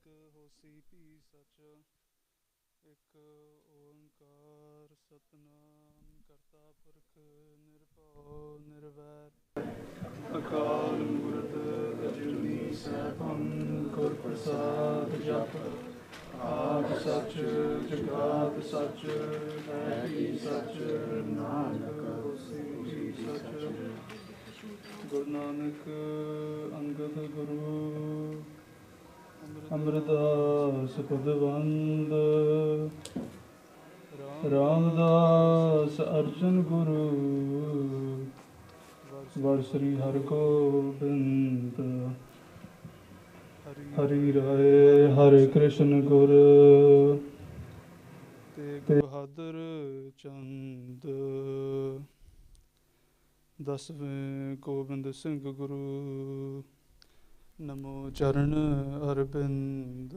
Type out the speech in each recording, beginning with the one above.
होसी पी सच एक ओंकार सतनाम करता पुरख निरभौ निर्वैर अकाल मूरत अजूनी सैभं गुर प्रसाद जप आद सच जगात सच है सच नानक होसी भी सच गुरु नानक अंगद गुरु अमरदास खुदवंद रामदास अर्जुन गुरु वर श्री हरगोबिंद हरि राय हरे कृष्ण गुर तेग बहादुर चंद दसवें गोबिंद सिंह गुरु नमो चरण अरविंद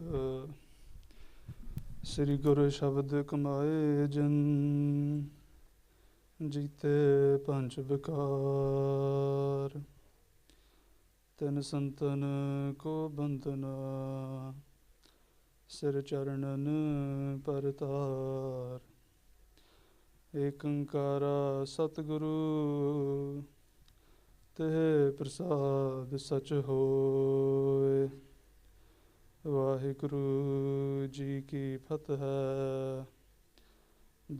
श्री गुरु शब्द कमाए जन जीते पंच विकार तिन संतन को बंदना सिर चरणन परतार एक ओंकारा सतगुरु तेह प्रसाद सच होए वाहिगुरु जी की फतह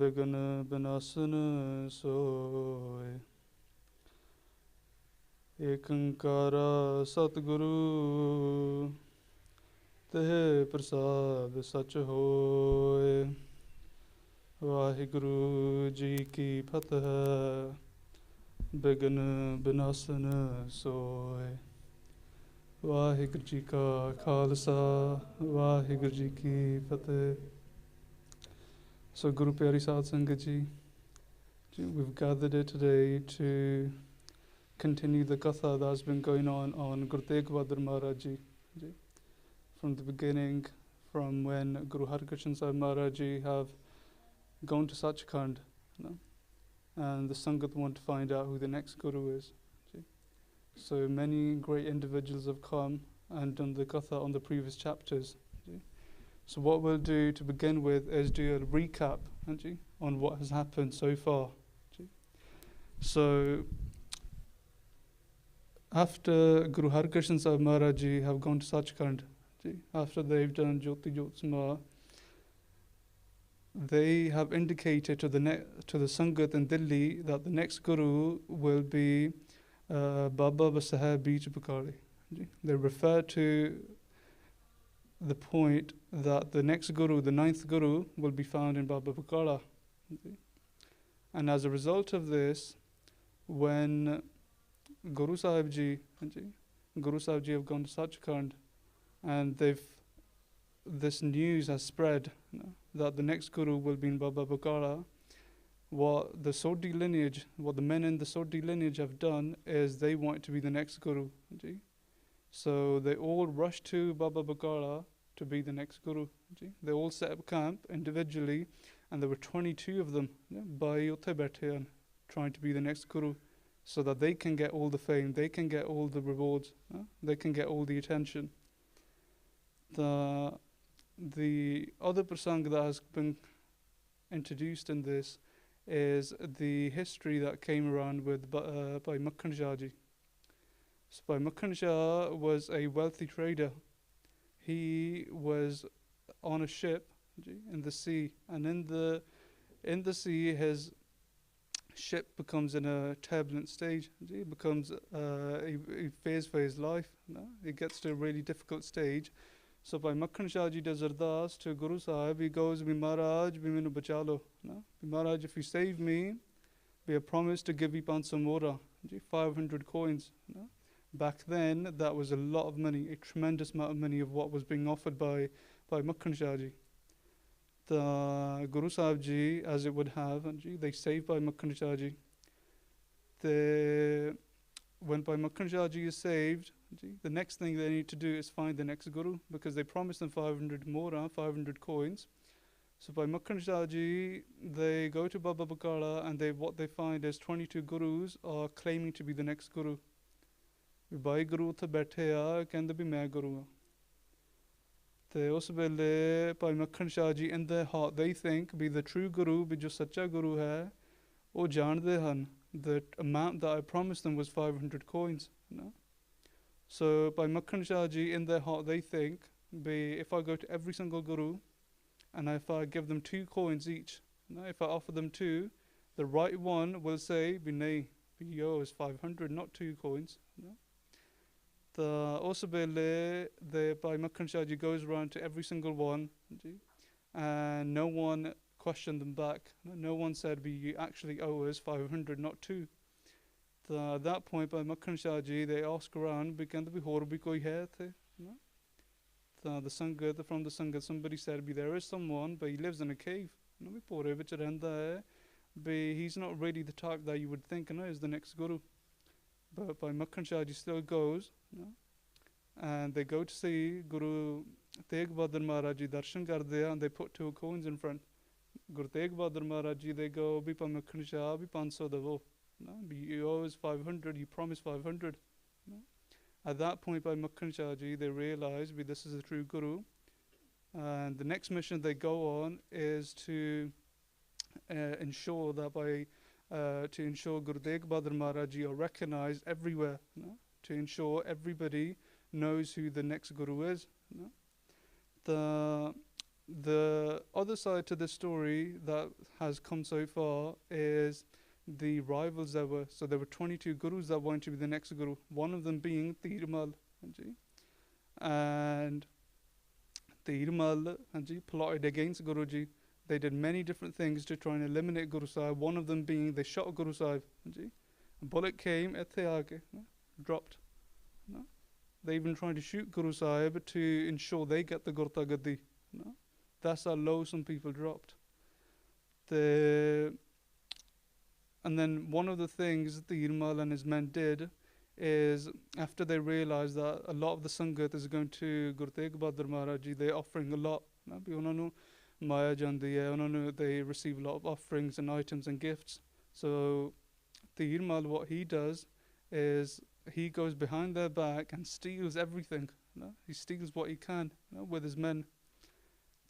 बिघन बिनासन सोए एक ओंकारा सतगुरु तेह प्रसाद सच होए वाहिगुरु जी की फतह बिघन बिनासन सोए वाहिगुरु जी का खालसा वाहिगुरु जी की फतेह So Guru Pyari Sadh Sangat ji, we've gathered here today to continue the katha that's been going on Guru Tegh Bahadur Maharaj ji, from the beginning, from when Guru Harkrishan Sahib Maharaj ji have gone to Sachkhand, and the Sangat want to find out who the next Guru is. So many great individuals have come and done the katha on the previous chapters. So what we'll do to begin with is do a recap on what has happened so far. So after Guru Harkrishan Sahib Maharaj ji have gone to Sachkhand, after they've done Jyoti Jyotsma, they have indicated to the Sangat in Delhi that the next Guru will be Baba Sahib Beach Bakari. They refer to the point that the next Guru, the ninth Guru, will be found in Baba Bakara. And as a result of this, when Guru Sahib Ji have gone to Sachkhand, and this news has spread that the next Guru will be in Baba Bakara, what the Sodhi lineage, what the men in the Sodhi lineage have done is they want to be the next Guru. So they all rushed to Baba Bakara to be the next Guru. They all set up camp individually, and there were 22 of them, Bhai utthe baithe trying to be the next Guru, so that they can get all the fame, they can get all the rewards, they can get all the attention. The other prasang that has been introduced in this is the history that came around with Bhai Makhan Shah ji. So Bhai Makhan Shah was a wealthy trader. He was on a ship in the sea, and in the sea his ship becomes in a turbulent stage. It becomes a phase for his life. It gets to a really difficult stage. So Bhai Makhan Shah ji does ardas to Guru Sahib. He goes, Maharaj, minu bachalo. Maharaj, if you save me, we have promised to give you 500 mora, 500 coins. Back then, that was a lot of money, a tremendous amount of money of what was being offered by Makhan Shah ji. The Guru Sahib ji, as it would have, they saved Bhai Makhan Shah ji. When Bhai Makhan Shah ji is saved, the next thing they need to do is find the next Guru, because they promised them 500 mora, 500 coins. So Bhai Makhan Shah ji, they go to Baba Bakara, and what they find is 22 Gurus are claiming to be the next Guru. Bhai Guru uthe baithe aa, kehndे bhi main Guru haan. ਤੇ ਉਸ ਵੇਲੇ ਭਾਈ Makhan Shah ji in their heart they think we the true guru ਵੀ ਜੋ ਸੱਚਾ ਗੁਰੂ ਹੈ ਉਹ ਜਾਣਦੇ ਹਨ the amount that I promised them was 500 coins, you know? So by Makhan Shah ji in their heart they think be if I go to every single guru and if I give them 2 coins each, you know, if I offer them 2, the right one will say be nay, be yo is 500 not 2 coins, you know? The Osabele the by Makhan Shah ji goes around to every single one and no one questioned them back. No one said, "We you actually owe us 500, not 2." At that point, by Makhan Shah ji, they asked around, "Began to be horrible koi hai the?" The Sangat from the Sangat, somebody said, "Be there is someone, but he lives in a cave. No, we pore vich rehanda hai, but he's not really the type that you would think, is the next guru." But by Makhan Shah ji still goes, and they go to see Guru Tegh Bahadur Maharaj ji darshan karde and they put 2 coins in front. Guru Tegh Bahadur Maharaj ji, they go, "Bhi pa Makhan Shah, bhi 500 davo. No, you owe us 500, you promised 500. No? At that point, by Makhan Shah ji, they realize this is the true Guru. And the next mission they go on is to ensure that to ensure Guru Tegh Bahadur Maharaj ji are recognized everywhere. No? To ensure everybody knows who the next Guru is. No? The other side to this story that has come so far is the rivals there were. So there were 22 gurus that wanted to be the next guru, one of them being Tirmal. And Tirmal plotted against Guruji. They did many different things to try and eliminate Guru Sahib, one of them being they shot Guru Sahib. A bullet came, dropped. They even tried to shoot Guru Sahib to ensure they get the Gurta Gaddi. That's how low some people dropped. And then one of the things the Irmal and his men did is after they realized that a lot of the Sangat is going to Guru Tegh Bahadur Maharaj ji, they're offering a lot. They receive a lot of offerings and items and gifts. So the Irmal, what he does is he goes behind their back and steals everything. He steals what he can with his men.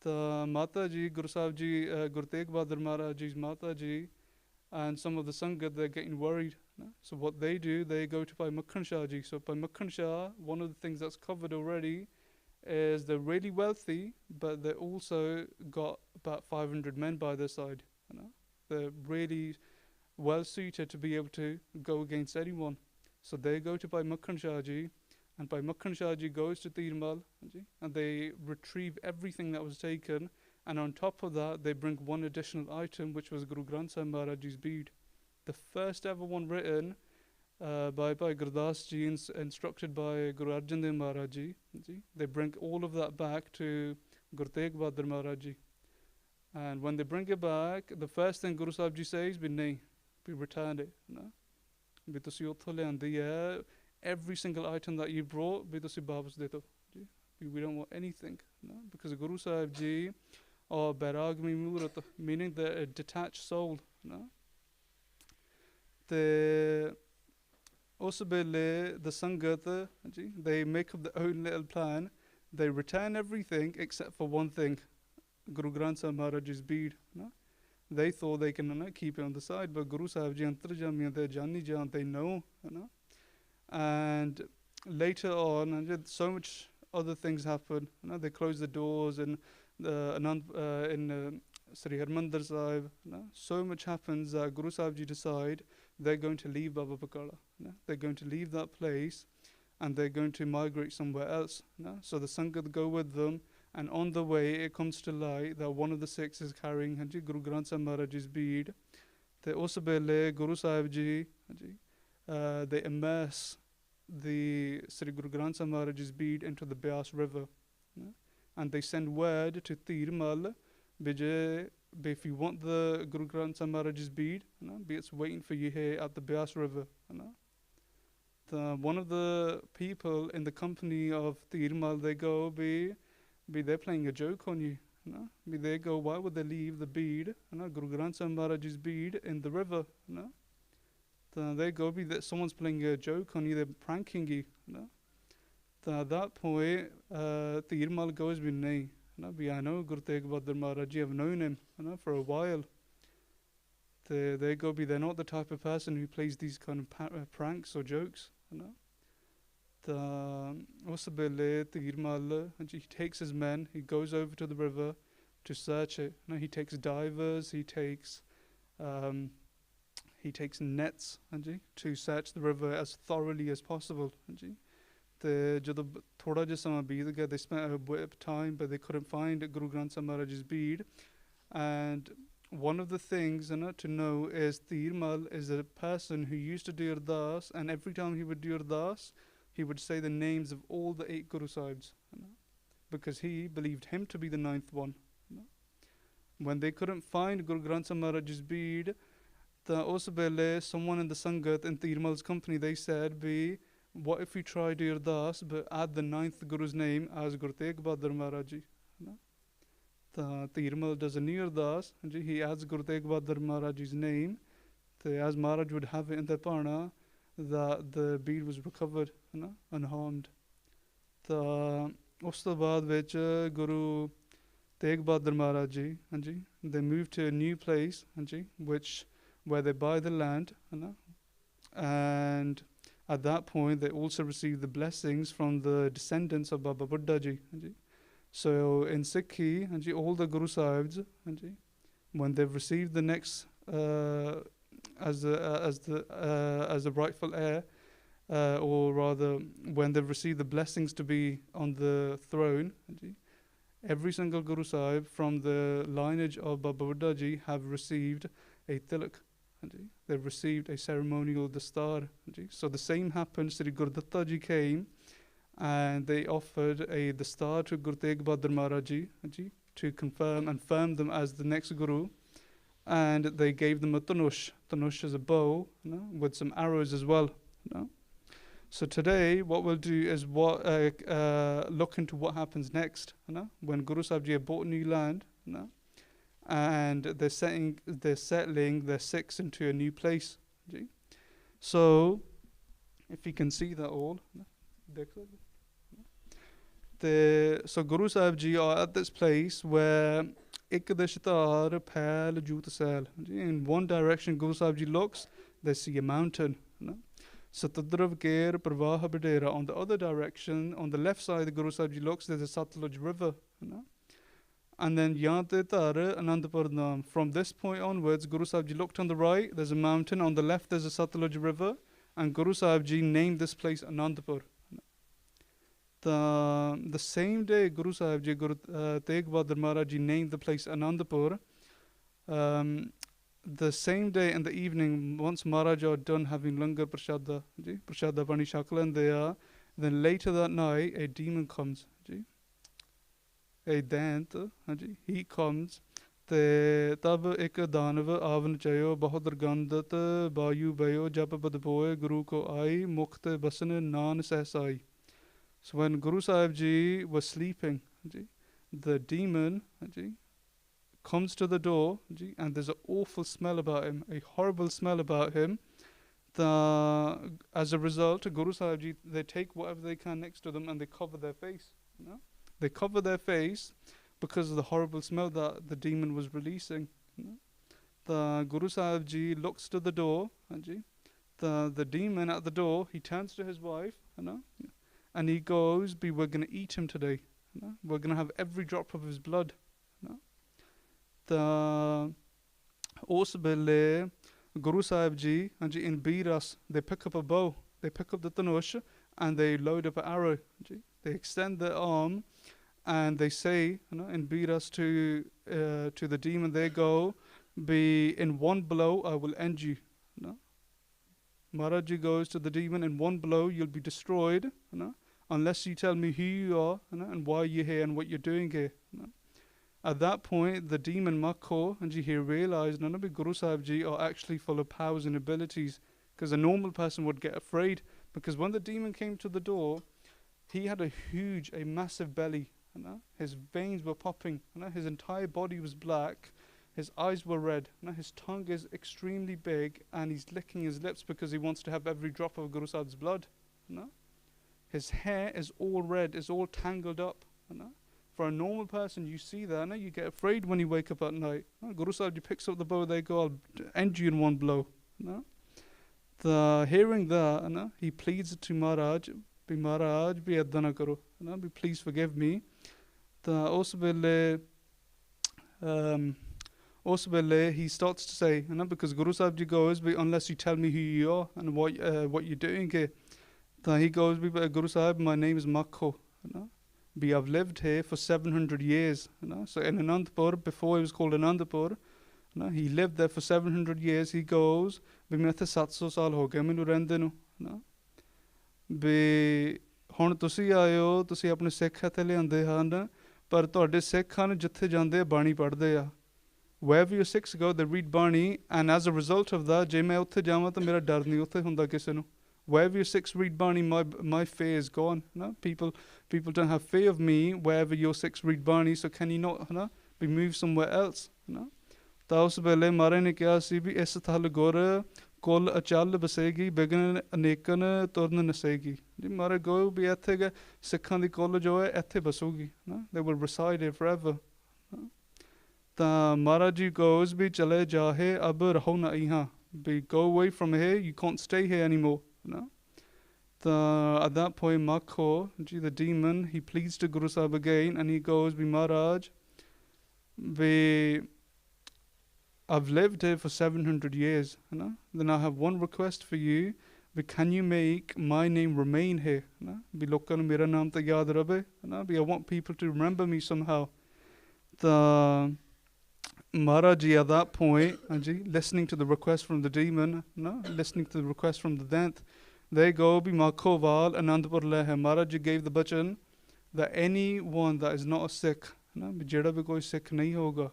The Mata ji, Guru Sahib ji, Guru Tegh Bahadur Maharaj ji's Mata ji, and some of the Sangat, they're getting worried. So what they do, they go to Bhai Makhan Shah ji. So Bhai Makhan Shah, one of the things that's covered already is they're really wealthy, but they also got about 500 men by their side. They're really well suited to be able to go against anyone. So they go to Bhai Makhan Shah ji, and Bhai Makhan Shah ji goes to Tirmal, and they retrieve everything that was taken, and on top of that, they bring one additional item, which was Guru Granth Sahib Maharaj ji's bead. The first ever one written by Gurdas ji, instructed by Guru Arjan Dev Maharaj ji. They bring all of that back to Guru Tegh Bahadur Maharaj ji. And when they bring it back, the first thing Guru Sahib ji says, "Nahi, we returned it." Every single item that you brought, we don't want anything. Because Guru Sahib ji or Bairagmi Murat, meaning the detached soul. The Sangat, they make up their own little plan. They return everything except for one thing, Guru Granth Sahib Maharaj's bead. They thought they can keep it on the side, but Guru Sahib ji Antarjami, they Jani Jan, they know. And later on, so much other things happen. They close the doors in Sri Harmandir Sahib. So much happens that Guru Sahib ji decide they're going to leave Baba Bakala. They're going to leave that place and they're going to migrate somewhere else. So the Sangat go with them, and on the way it comes to light that one of the six is carrying Guru Granth Sahib Maharaj's bead. They also Guru Sahib ji, they immerse the Sri Guru Granth Sahib Maharaj's bead into the Beas River. And they send word to Tirmal, if you want the Guru Granth Sahib Maharaj's bead, it's waiting for you here at the Beas River. One of the people in the company of Tirmal, they go, they're playing a joke on you. They go, why would they leave the bead, Guru Granth Sahib Maharaj's bead in the river? They go, someone's playing a joke on you, they're pranking you. At that point, Tirmal goes, "Bhi nahi, I know Guru Tegh Bahadur Maharaj Ji, I've known him, for a while." They go, "They're not the type of person who plays these kind of pranks or jokes, Us bele Tirmal, and he takes his men, he goes over to the river to search it. He takes divers, he takes nets, to search the river as thoroughly as possible. ਜਦੋਂ ਥੋੜਾ ਜਿਹਾ ਸਮਾਂ ਬੀਤ ਗਿਆ, they spent a bit of time, but they couldn't find Guru Granth Sahib Maharaj's bead. And one of the things to know is Tirmal is a person who used to do Ardas, and every time he would do Ardas, he would say the names of all the 8 Guru Sahibs, because he believed him to be the 9th one. When they couldn't find Guru Granth Sahib Maharaj's bead, someone in the Sangat in Tirmal's company, they said, what if we try to Ardas but add the 9th Guru's name as Guru Tegh Bahadur Maharaj Ji? Tirmal does a new Ardas, he adds Guru Tegh Bahadur Maharaj Ji's name, as Maharaj would have it in the Parna, that the bead was recovered, unharmed. Us to baad vich Guru Tegh Bahadur Maharaj Ji, they moved to a new place, where they buy the land, and at that point they also received the blessings from the descendants of Baba Buddha Ji. So in Sikhi, all the Guru Sahibs, when they've received the next as the rightful heir, or rather when they've received the blessings to be on the throne, every single Guru Sahib from the lineage of Baba Buddha Ji have received a tilak. They've received a ceremonial dastar. So the same happened. Sri Guru Datta Ji came and they offered a dastar to Guru Tegh Bahadur Maharaj Ji, to confirm and firm them as the next Guru. And they gave them a tanush. Tanush is a bow, with some arrows as well. So today what we'll do is look into what happens next, when Guru Sahib Ji have bought new land, and they're settling their Sikhs into a new place. So if you can see that all, so Guru Sahib Ji are at this place where in one direction Guru Sahib Ji looks, they see a mountain. Satadrav Ker Pravaha Badera. On the other direction, on the left side the Guru Sahib Ji looks, there's a Satluj river. And then Yante Tare Anandapur Dham. From this point onwards, Guru Sahib Ji looked on the right, there's a mountain, on the left there's a Satluj river, and Guru Sahib Ji named this place Anandapur. The same day Guru Sahib Ji, Guru Tegh Bahadur Maharaj Ji named the place Anandapur. The same day in the evening, once Maharaj are done having langar prashada pani shaklan there, then later that night a demon comes. A dant, he comes. Te tab ek danav avan chayo bahadur gandat bayu bayo jap badboe Guru ko ai mukht basne nan sehsai. So when Guru Sahib Ji was sleeping, the demon comes to the door, and there's an awful smell about him, a horrible smell about him. As a result, Guru Sahib Ji, they take whatever they can next to them and they cover their face. They cover their face because of the horrible smell that the demon was releasing. The Guru Sahib Ji looks to the door, the demon at the door, he turns to his wife, and he goes, we're going to eat him today. We're going to have every drop of his blood. The Osbele Guru Sahib Ji, in Biras, they pick up a bow, they pick up the tanush, and they load up an arrow. They extend their arm, and they say, in Biras to the demon, they go, in one blow I will end you. Maharaji goes to the demon, in one blow you'll be destroyed, unless you tell me who you are, and why you're here and what you're doing here. At that point, the demon Makho, he realized none of Guru Sahib Ji are actually full of powers and abilities, because a normal person would get afraid, because when the demon came to the door, he had a massive belly. His veins were popping. His entire body was black. His eyes were red. His tongue is extremely big, and he's licking his lips because he wants to have every drop of Guru Sahib's blood. his hair is all red, is all tangled up. For a normal person, you see that, you get afraid when you wake up at night. Guru Sahib Ji picks up the bow, they go, I'll end you in one blow. The hearing that, he pleads to Maharaj, be Maharaj, be edda na karo, be please forgive me. Us vele he starts to say, because Guru Sahib Ji goes, unless you tell me who you are and what you're doing here. He goes, Guru Sahib, my name is Makho. I've lived here for 700 years. So in Anandpur, before it was called Anandpur, he lived there for 700 years. He goes, मैं थे 700 साल हो गए मैनू रहंदे नू भी हुण तुसी आए हो तुसी अपने सिख इत्थे लिआंदे हन पर तुहाडे सिख हन जिथे जांदे बाणी पढ़दे आ wherever your Sikhs go they read Bani and as a result of that जे मैं उत्थे जावां तां मेरा डर नहीं उत्थे हुंदा किसे नू wherever your Sikhs read Bani my fear is gone people don't have fear of me wherever your Sikhs read Bani so can you not be moved somewhere else ਤਾਂ ਉਸ ਵੇਲੇ ਮਹਾਰਾਜ ਨੇ ਕਿਹਾ ਸੀ ਵੀ ਇਸ ਥਲ ਗੁਰ ਕੁਲ ਅਚਲ ਵਸੇਗੀ ਬਿਗਨ ਅਨੇਕਨ ਤੁਰਨ ਨਸੇਗੀ ਜੀ ਮਹਾਰਾਜ ਗੋ ਵੀ ਇੱਥੇ ਸਿੱਖਾਂ ਦੀ ਕੁਲ ਜੋ ਹੈ ਇੱਥੇ ਬਸੂਗੀ they will reside here forever ਤਾਂ ਮਹਾਰਾਜ ਜੀ goes ਵੀ ਚਲੇ ਜਾਹੇ ਅਬ ਰਹੋ ਨਾ ਇਹਾਂ ਵੀ go away from here you can't stay here anymore ਤਾਂ at that point Makho the demon he pleads to Guru Sahib again and he goes we Maharaj we I've lived here for 700 years, then I have one request for you, but can you make my name remain here? Bi lokan nu mera naam ta yaad rahe, I want people to remember me somehow. The Maharaj ji at that point, listening to the request from the demon, listening to the request from the Dant, they go, Bi Makho Val Anandpur Lehe. Maharaj ji gave the bachan that anyone that is not a Sikh, jehda bhi koi Sikh nahi hoga,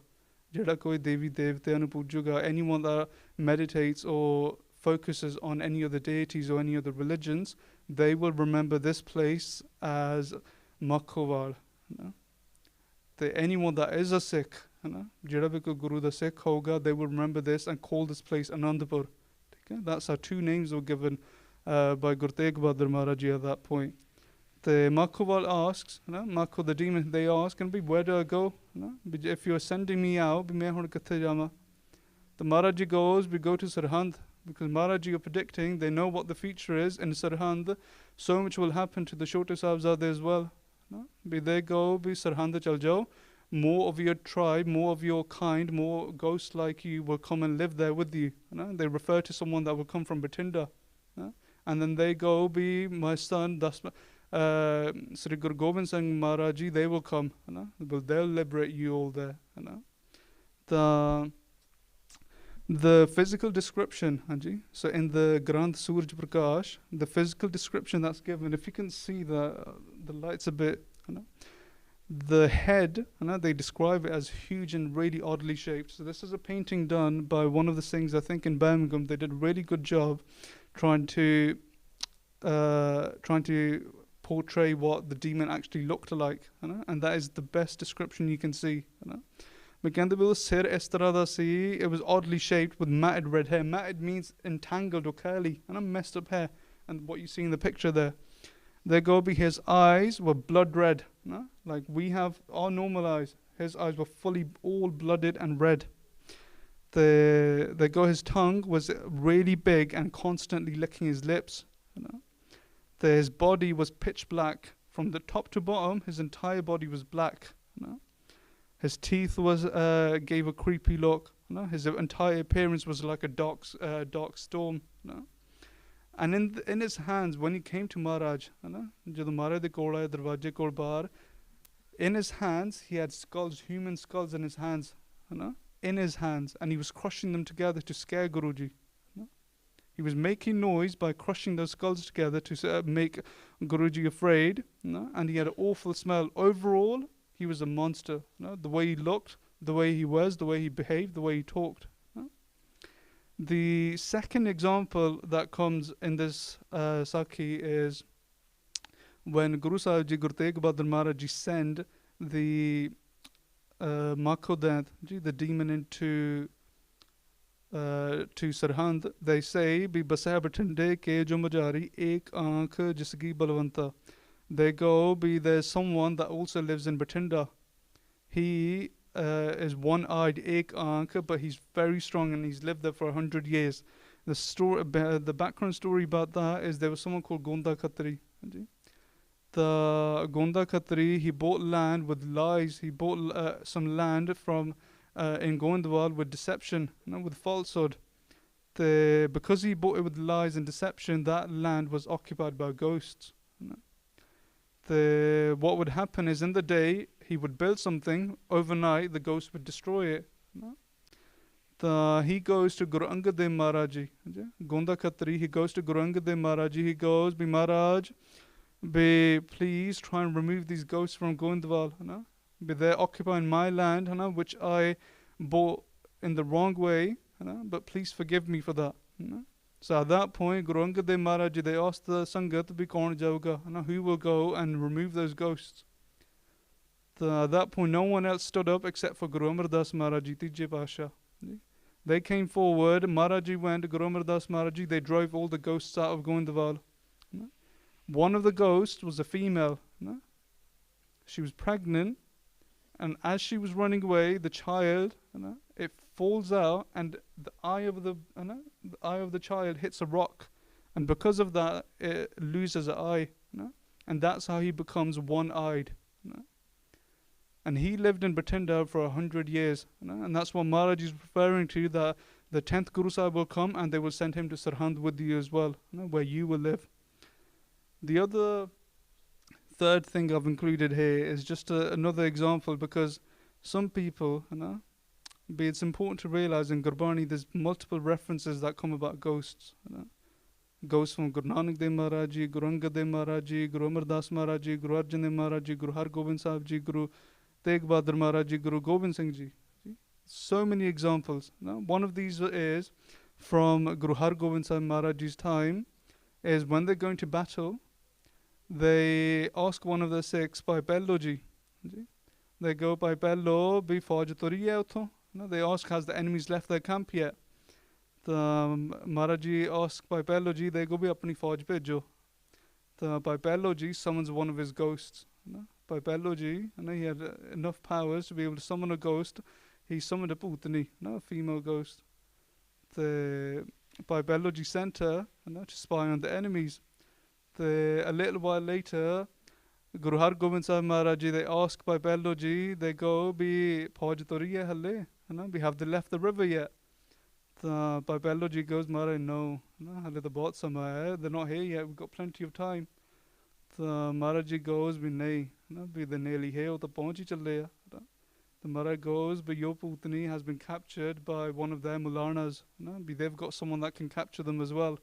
ਜਿਹੜਾ ਕੋਈ ਦੇਵੀ ਦੇਵਤਿਆਂ ਨੂੰ ਪੂਜੂਗਾ anyone that meditates or focuses on any of the deities or any of the religions they will remember this place as Makhovar anyone that is a Sikh ਜਿਹੜਾ ਵੀ ਕੋਈ ਗੁਰੂ ਦਾ ਸਿੱਖ ਹੋਗਾ they will remember this and call this place Anandpur that's how two names were given by Guru Tegh Bahadur Maharaj Ji at that point the Makhoval asks, Makho the demon, they ask, where do I go? If you're sending me out, the Maharaji goes, we go to Sarhand, because Maharaji are predicting, they know what the future is in Sarhand, so much will happen to the Chhote Sahibzade as well. They go, Sarhand chal jao, more of your tribe, more of your kind, more ghosts like you will come and live there with you. They refer to someone that will come from Batinda. And then they go, my son, Sri Guru Gobind Singh Maharaj Ji, they will come, they'll liberate you all there. The physical description, so in the Granth Suraj Prakash, the physical description that's given, if you can see the light's a bit, the head, they describe it as huge and really oddly shaped. So this is a painting done by one of the Singhs, I think in Birmingham. They did a really good job trying to portray what the demon actually looked like, and that is the best description you can see. It was oddly shaped with matted red hair. Matted means entangled or curly, messed up hair. And what you see in the picture there. His eyes were blood red, like we have our normal eyes. His eyes were fully all blooded and red. His tongue was really big and constantly licking his lips. His body was pitch black from the top to bottom. His entire body was black. His teeth gave a creepy look. His entire appearance was like a dark storm. And in his hands, when he came to Maharaj, in his hands he had skulls, human skulls in his hands, in his hands, and he was crushing them together to scare Guruji. He was making noise by crushing those skulls together to make Guruji afraid, and he had an awful smell. Overall, he was a monster. The way he looked, the way he was, the way he behaved, the way he talked. The second example that comes in this Sakhi is when Guru Sahib Ji, Guru Tegh Bahadur Maharaj Ji send the Makhodant, the demon into to Sarhand, they say, Bi basah batinde ke jo majari ek aankh jisgi balwanta. They go, Be there's someone that also lives in Batinda. He is one-eyed, ek aankh, but he's very strong and he's lived there for 100 years. The background story about that is there was someone called Gonda Khatri. The Gonda Khatri, he bought land with lies. He bought some land from in Gondwal with deception, with falsehood. Because he bought it with lies and deception, that land was occupied by ghosts. What would happen is in the day, he would build something, overnight the ghost would destroy it. He goes to Guru Angad Dev Maharaji. Gonda Khatri, he goes to Guru Angad Dev Maharaji. He goes, Be Maharaj, please try and remove these ghosts from Gondwal. Be they're occupying my land, which I bought in the wrong way, but please forgive me for that. So at that point, Guru Angad Dev Maharaji, they asked the Sangat, Be kaun jauga, who will go and remove those ghosts? At that point, no one else stood up except for Guru Amar Das Maharaji, Tije Pasha. They came forward, Maharaji went to Guru Amar Das Maharaji, they drove all the ghosts out of Gondwal. One of the ghosts was a female. She was pregnant, and as she was running away, the child, it falls out, and the eye of the child hits a rock, and because of that, it loses an eye, and that's how he becomes one-eyed. And he lived in Batinda for 100 years, and that's what Maharaj is referring to, that the 10th Guru Sahib will come and they will send him to Sarhand with you as well, where you will live. The other third thing I've included here is just another example, because some people, it's important to realize in Gurbani there's multiple references that come about ghosts. Ghosts from Guru Nanak Dev Maharaji, Guru Angad Dev Maharaji, Guru Amar Das Maharaji, Guru Arjan Dev Maharaji, Guru Har Gobind Sahib Ji, Guru Tegh Bahadur Maharaji, Guru Gobind Singh Ji. So many examples. One of these is from Guru Har Gobind Sahib Maharaji's time, is when they're going to battle, they ask one of the Sikhs, Bhai Pello ji. They go, Bhai Pello, Bhi Fauj turi hai uthon? They ask, has the enemies left their camp yet? The Maharaji asks Bhai Pello ji, they go, Bhi apni Fauj bhejo. The Bhai Pello ji summons one of his ghosts. Bhai Pello ji, he had enough powers to be able to summon a ghost. He summoned a putani, a female ghost. The Bhai Pello ji sent her to spy on the enemies. A little while later, Guru Har Gobind Sahib Maharaji, they ask Bhai Pello ji, they go, Bhi Fauj turi hai halle? We have they left the river yet? The Bhai Pello ji goes, Maharaj, no, halle to bahut samay hai, they're not here yet, we've got plenty of time. The Maharaji goes, Bhi nahi, Bhi they're nearly here, to pahunch hi challe hai. The Maharaj goes, Bhi your putni has been captured by one of their Mulanas. Bhi they've got someone that can capture them as well.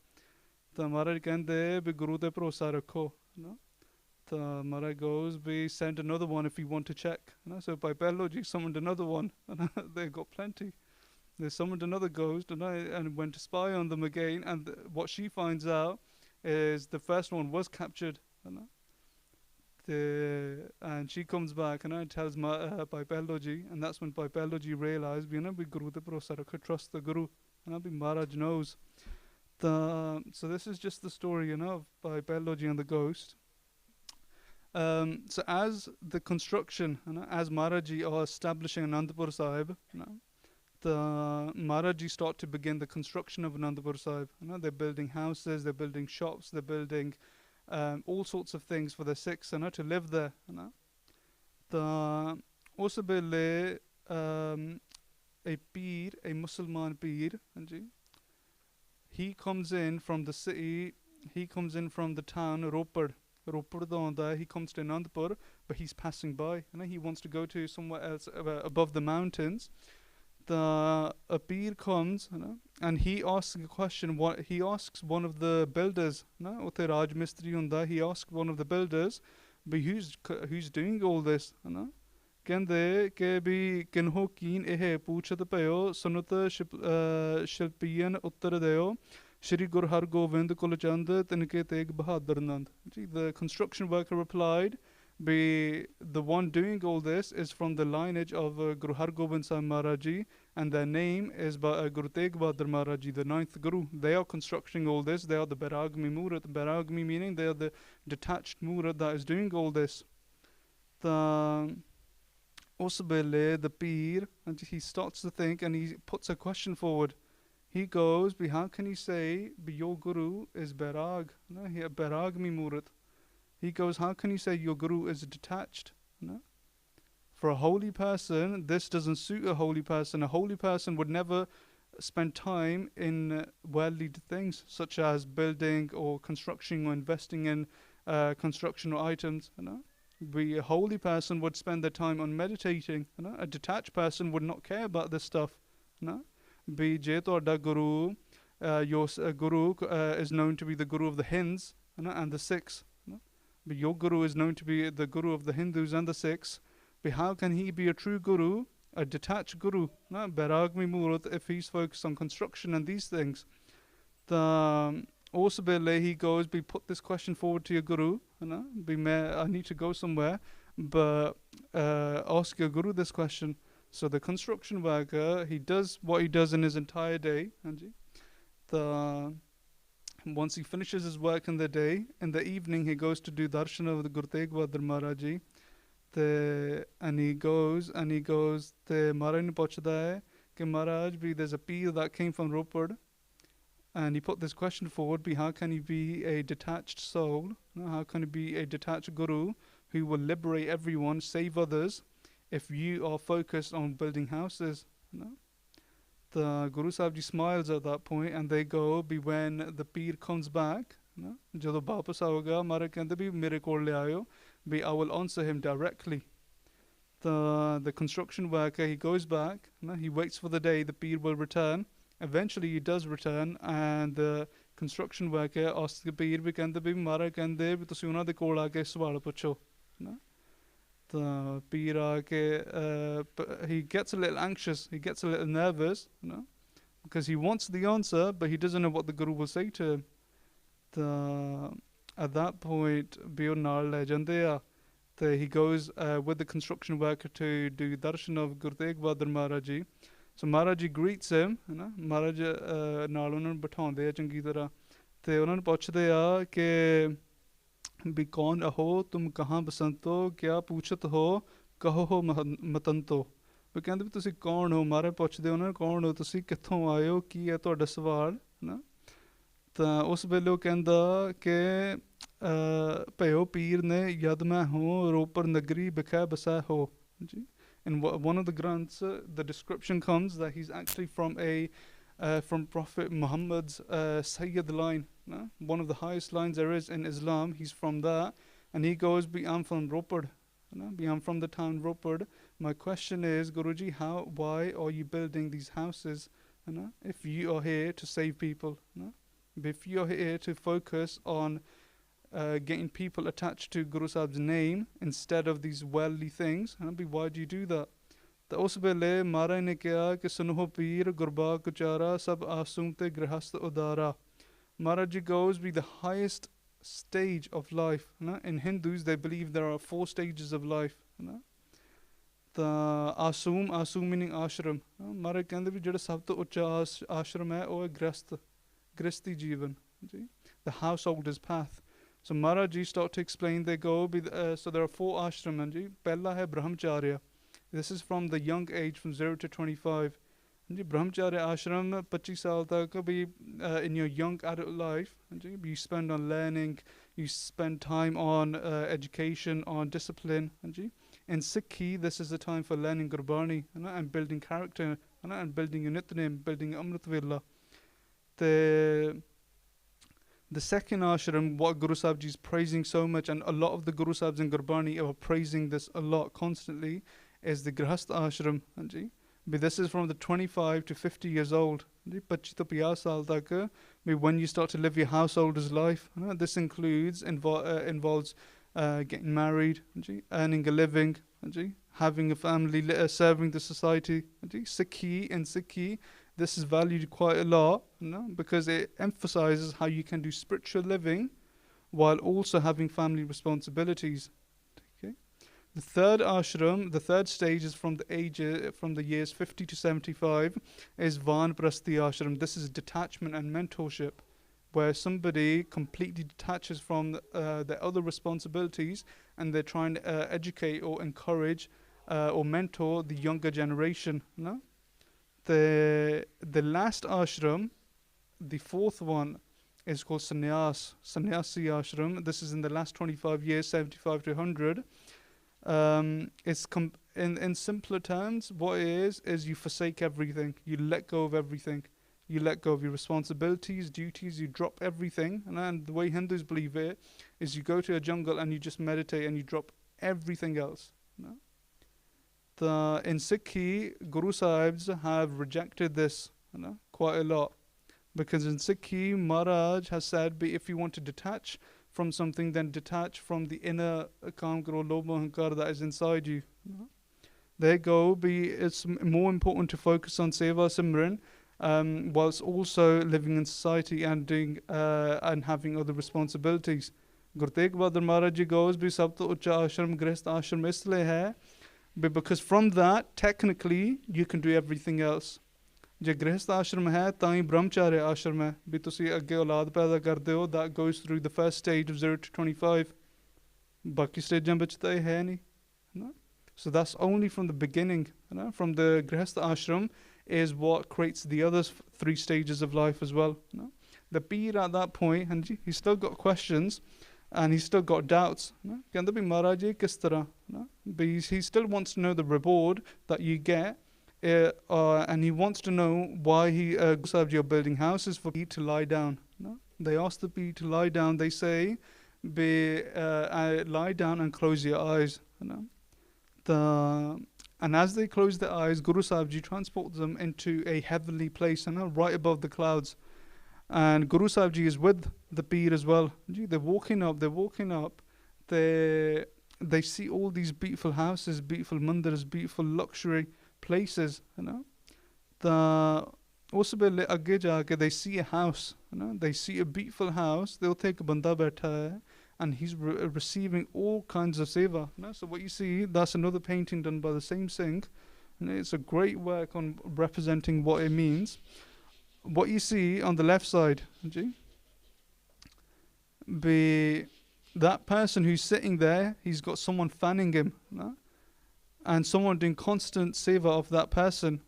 The Maharaj kende, Bhi Guru te bharosa rakho. The Maharaj goes, Bhi send another one if you want to check. So Bhai Pello ji summoned another one. They've got plenty. They summoned another ghost and went to spy on them again. And what she finds out is the first one was captured. And she comes back and tells Bhai Pello ji, and that's when Bhai Pello ji realized, Bhi Guru te bharosa rakho, trust the Guru. Bhi Maharaj knows. So this is just the story, of Bhai Pello ji and the ghost. So as the construction, as Maharaji are establishing Anandapur Sahib, the Maharaji start to begin the construction of Anandapur Sahib. They're building houses, they're building shops, they're building all sorts of things for the Sikhs, to live there. The also bele a peer, a Musliman peer, he comes in from the city, he comes in from the town Ropar. He comes to Anandapur, but he's passing by, he wants to go to somewhere else above the mountains. The peer comes, and he asks a question. He asks one of the builders, Utte Raj Mistri hunda. He asks one of the builders, but who's doing all this? Kende ke bhi kinho keen ehe puchat payo sunut shilpiyan uttar deo Shri Guru Har Gobind Kulachand Tinke Tegh Bahadur Nand. The construction worker replied Be the one doing all this is from the lineage of Guru Har Gobind Sahib Maharaj Ji, and their name is Guru Tegh Bahadur Maharaj Ji, the ninth Guru. They are constructing all this. They are the Bairagmi Murat. Bairagmi meaning they are the detached Murat that is doing all this. The Usbele, the Peer, and he starts to think and he puts a question forward. He goes, how can you say your Guru is Bairag? No, Bairagmi Murat. He goes, how can you say your Guru is detached? No? For a holy person, this doesn't suit a holy person. A holy person would never spend time in worldly things, such as building or construction or investing in constructional items. A holy person would spend their time on meditating. A detached person would not care about this stuff. Be je toda Guru, your Guru is known to be the Guru of the Hinds and the Sikhs. But your Guru is known to be the Guru of the Hindus and the Sikhs. But how can he be a true Guru, a detached Guru? Bairagmi Murat, if he's focused on construction and these things. Also, he goes, put this question forward to your Guru. I need to go somewhere, but ask your Guru this question. So the construction worker, he does what he does in his entire day. Once he finishes his work in the day, in the evening he goes to do darshan of the Guru Tegh Bahadur Maharaj Ji. And he goes, the Maharaj ne puchda hai ki Maharaj, there's a peer that came from Ropar, and he put this question forward, how can he be a detached soul? How can he be a detached Guru who will liberate everyone, save others, if you are focused on building houses? The Guru Sahib Ji smiles at that point, and they go, when the Peer comes back, jado wapas aoga, Maharaj kehinde mere kol le aayo, I will answer him directly. The construction worker, he goes back, he waits for the day the Peer will return. Eventually he does return, and the construction worker asks the Peer, Maharaj kehinde tusi unna de kol aake sawal pucho. The Peer he gets a little anxious, he gets a little nervous, because he wants the answer, but he doesn't know what the Guru will say to him. At that point, he goes with the construction worker to do darshan of Guru Tegh Bahadur Maharaj Ji. So Maharaj Ji greets him, Maharaj naal ਉਹਨਾਂ ਨੂੰ ਬਿਠਾਉਂਦੇ ਆ ਚੰਗੀ ਤਰ੍ਹਾਂ ਤੇ ਉਹਨਾਂ ਨੂੰ ਪੁੱਛਦੇ ਆ ਕਿ भी कौन अहो तुम कहाँ बसंतो क्या पूछत हो कहो हो मतंतो भी कहते भी तुसी कौन हो मारे पुछदे हो ना कौन हो तुसी कित्थों आए हो की है तुहाडा सवाल ना ਤਾਂ ਉਸ ਵੇਲੇ ਉਹ ਕਹਿੰਦਾ ਕਿ ਭਇਓ ਪੀਰ ਨੇ ਯਦ ਮੈਂ ਹੂੰ ਰੋਪਰ ਨਗਰੀ ਬਿਖੈ ਬਸੈ ਹੋ ਜੀ in one of the Granths the description comes that he's actually from Prophet Muhammad's Sayyid line, one of the highest lines there is in Islam. He's from that, and he goes, I'm from Ropar, I'm from the town Ropar. My question is, Guruji, why are you building these houses? If you are here to save people, if you are here to focus on getting people attached to Guru Sahib's name instead of these worldly things, why do you do that? ਤਾਂ ਉਸ ਵੇਲੇ ਮਹਾਰਾਜ ਨੇ ਕਿਹਾ ਕਿ ਸੁਨੋ ਪੀਰ ਗੁਰਬਾਗ ਉਚਾਰਾ ਸਭ ਆਸੂਮ ਤੇ ਗ੍ਰਹਸਥ ਉਦਾਰਾ. Maharaj Ji goes, the highest stage of life. In Hindus, they believe there are 4 stages of life. The asum meaning ashram. Maharaj ਕਹਿੰਦੇ ਵੀ ਜਿਹੜਾ ਸਭ ਤੋਂ ਉੱਚਾ ਆਸ਼ਰਮ ਹੈ ਉਹ ਹੈ ਗ੍ਰਸਤੀ ਜੀਵਨ. The householder's path. So Maharaj Ji start to explain, they go, so there are 4 ashram. ਪਹਿਲਾ ਹੈ brahmacharya. This is from the young age, from 0 to 25. Brahmacharya ashram, 25 saal tak bhi in your young adult life, you spend on learning, you spend time on education, on discipline. In Sikhi, this is the time for learning Gurbani and building character and building your Nitnem, building Amrit Vela. The second ashram, what Guru Sahib Ji is praising so much, and a lot of the Guru Sahibs in Gurbani are praising this a lot constantly, is the Grahast ashram. But this is from the 25 to 50 years old. 25 to 50 saal tak, when you start to live your householder's life. This involves getting married, earning a living, having a family, serving the society. Sikhi and Sikhi, this is valued quite a lot, because it emphasizes how you can do spiritual living while also having family responsibilities. Okay? The third ashram, the third stage is from the years 50 to 75, is Vanprasthi ashram. This is detachment and mentorship, where somebody completely detaches from their other responsibilities, and they're trying to educate or encourage or mentor the younger generation. No? The last ashram, the fourth one, is called sannyasi ashram. This is in the last 25 years, 75 to 100. In simpler terms, what it is you forsake everything. You let go of everything. You let go of your responsibilities, duties. You drop everything. And the way Hindus believe it is you go to a jungle and you just meditate and you drop everything else. No? In Sikhi, Guru Sahibs have rejected this quite a lot. Because in Sikhi, Maharaj has said, if you want to detach from something, then detach from the inner Kam Karo Lobha Hankar that is inside you. There go. It's more important to focus on Seva Simran, whilst also living in society and doing and having other responsibilities. Guru Tegh Bahadur Maharaj Ji goes, "Bhi sab to ucha ashram grihast ashram isliye hai," because from that, technically, you can do everything else. ਜੇ ਗ੍ਰਹਿਸਥ ਆਸ਼ਰਮ ਹੈ ਤਾਂ ਹੀ ਬ੍ਰਹਮਚਾਰਿਆ ਆਸ਼ਰਮ ਹੈ ਵੀ ਤੁਸੀਂ ਅੱਗੇ ਔਲਾਦ ਪੈਦਾ ਕਰਦੇ ਹੋ that goes through the first stage of 0 to 25 ਬਾਕੀ ਸਟੇਜਾਂ ਵਿੱਚ ਤਾਂ ਇਹ ਹੈ ਨਹੀਂ so that's only from the beginning from the ਗ੍ਰਹਿਸਥ ashram is what creates the other 3 stages of life as well the peer at that point ਹਾਂਜੀ he's still got questions and he's still got doubts ਕਹਿੰਦਾ ਵੀ ਮਹਾਰਾਜ ਇਹ ਕਿਸ ਤਰ੍ਹਾਂ but he still wants to know the reward that you get and he wants to know why Sahib are building houses for people to lie down. No? They ask the people to lie down. They say, lie down and close your eyes. And as they close their eyes, Guru Sahib Ji transports them into a heavenly place, right above the clouds. And Guru Sahib Ji is with the Peer as well. They're walking up. They see all these beautiful houses, beautiful mandirs, beautiful luxury places, also they see a house, they see a beautiful house, they'll take a banda baitha hai, and he's receiving all kinds of seva. So what you see, that's another painting done by the same Singh, and it's a great work on representing what it means. What you see on the left side, that person who's sitting there, he's got someone fanning him, and someone doing constant seva of that person.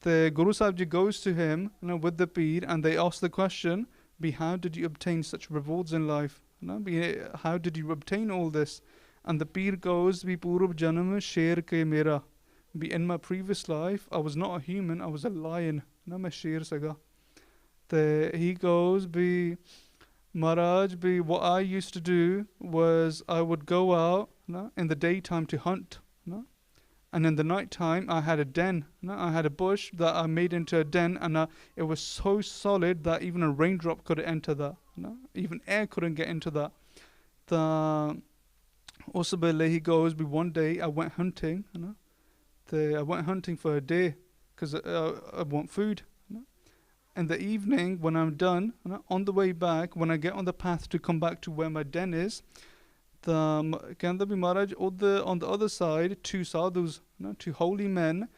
The Guru Sahib Ji goes to him with the Peer, and they ask the question, how did you obtain such rewards in life? How did you obtain all this? And the Peer goes, Purab Janam Sher Ke Mera. In my previous life, I was not a human, I was a lion. He goes, Maharaj, what I used to do was I would go out in the daytime to hunt. And in the night time, I had a den. I had a bush that I made into a den, and it was so solid that even a raindrop couldn't enter that. Even air couldn't get into that. Also, he goes, one day I went hunting. I went hunting for a day because I want food. In the evening, when I'm done, on the way back, when I get on the path to come back to where my den is, Kanda Bhi Maharaj, on the other side, 2 sadhus, 2 holy men,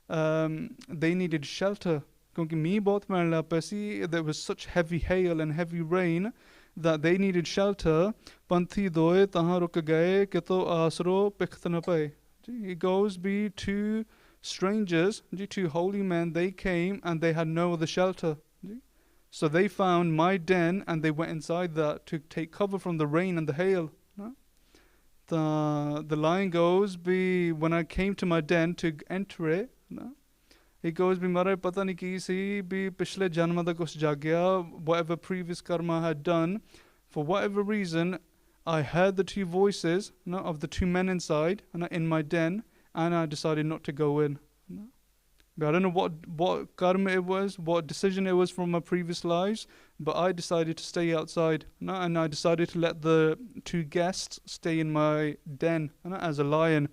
they needed shelter. There was such heavy hail and heavy rain that they needed shelter. Panthi doye tahan ruk gaye kito asro pikhta na paye. He goes, 2 strangers, 2 holy men, they came and they had no other shelter. So they found my den and they went inside that to take cover from the rain and the hail. The line goes, when I came to my den to enter it, he goes, Maharaj pata nahi ki si, pishle janma da kuch jagya, whatever previous karma I had done, for whatever reason, I heard the 2 voices of the 2 men inside in my den, and I decided not to go in. I don't know what karma it was, what decision it was from my previous lives, but I decided to stay outside, and I decided to let the 2 guests stay in my den as a lion.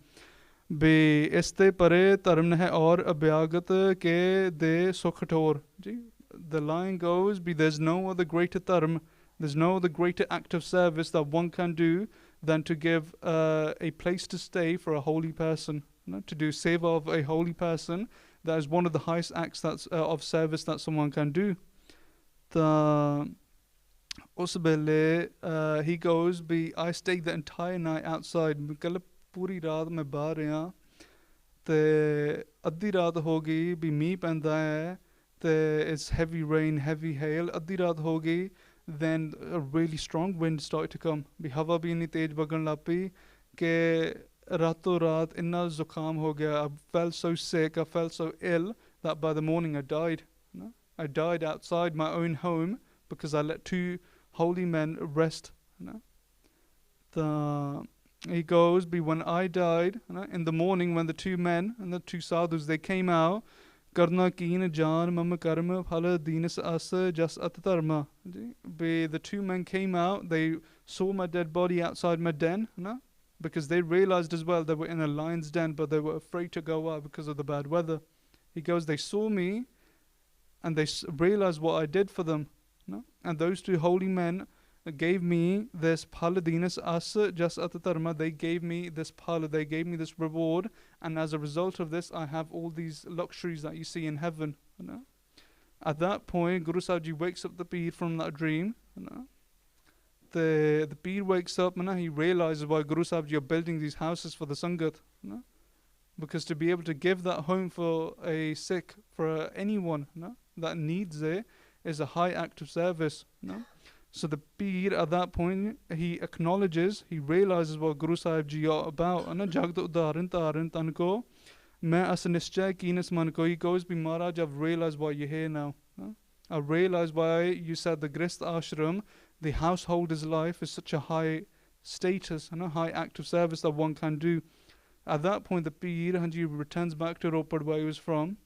The line goes, there's no other greater dharma, there's no other greater act of service that one can do than to give a place to stay for a holy person, to do seva of a holy person. That is one of the highest acts that's of service that someone can do. The he goes, I stayed the entire night outside. पूरी रात मैं बाहर रहा ते अद्धी रात हो गई भी मींह पैंदा है ते it's heavy rain, heavy hail. अद्धी रात हो गई, then a really strong wind started to come. भी हवा भी इतनी तेज बगन लग पई कि रातों रात इन्ना जुकाम हो गया. I felt so sick, I felt so ill that by the morning I died. I died outside my own home because I let two holy men rest. He goes, when I died, in the morning when the two men and the two sadhus, they came out, karna keen jaan mama karma phala dinas asa jas at dharma. The two men came out, they saw my dead body outside my den, because they realized as well they were in a lion's den, but they were afraid to go out because of the bad weather. He goes, they saw me and they realized what I did for them. And those two holy men gave me this paladinas asa just at the dharma. They gave me this pala, they gave me this reward, and as a result of this I have all these luxuries that you see in heaven. At that point Guru Sahib Ji wakes up the Peer from that dream. The Peer wakes up and he realizes why Guru Sahib Ji are building these houses for the Sangat. Because to be able to give that home for a Sikh, for anyone that needs it, is a high act of service. So the Peer at that point, he acknowledges, he realizes what Guru Sahib Ji are about. Jagda udaran taran tanko, main as nischay keenas manko. He goes, Bhi Maharaj, I've realized why you're here now. I realized why you said the Grist Ashram, the householder's life, is such a high status and a high act of service that one can do. At that point, the Peer Hanji returns back to Ropad where he was from,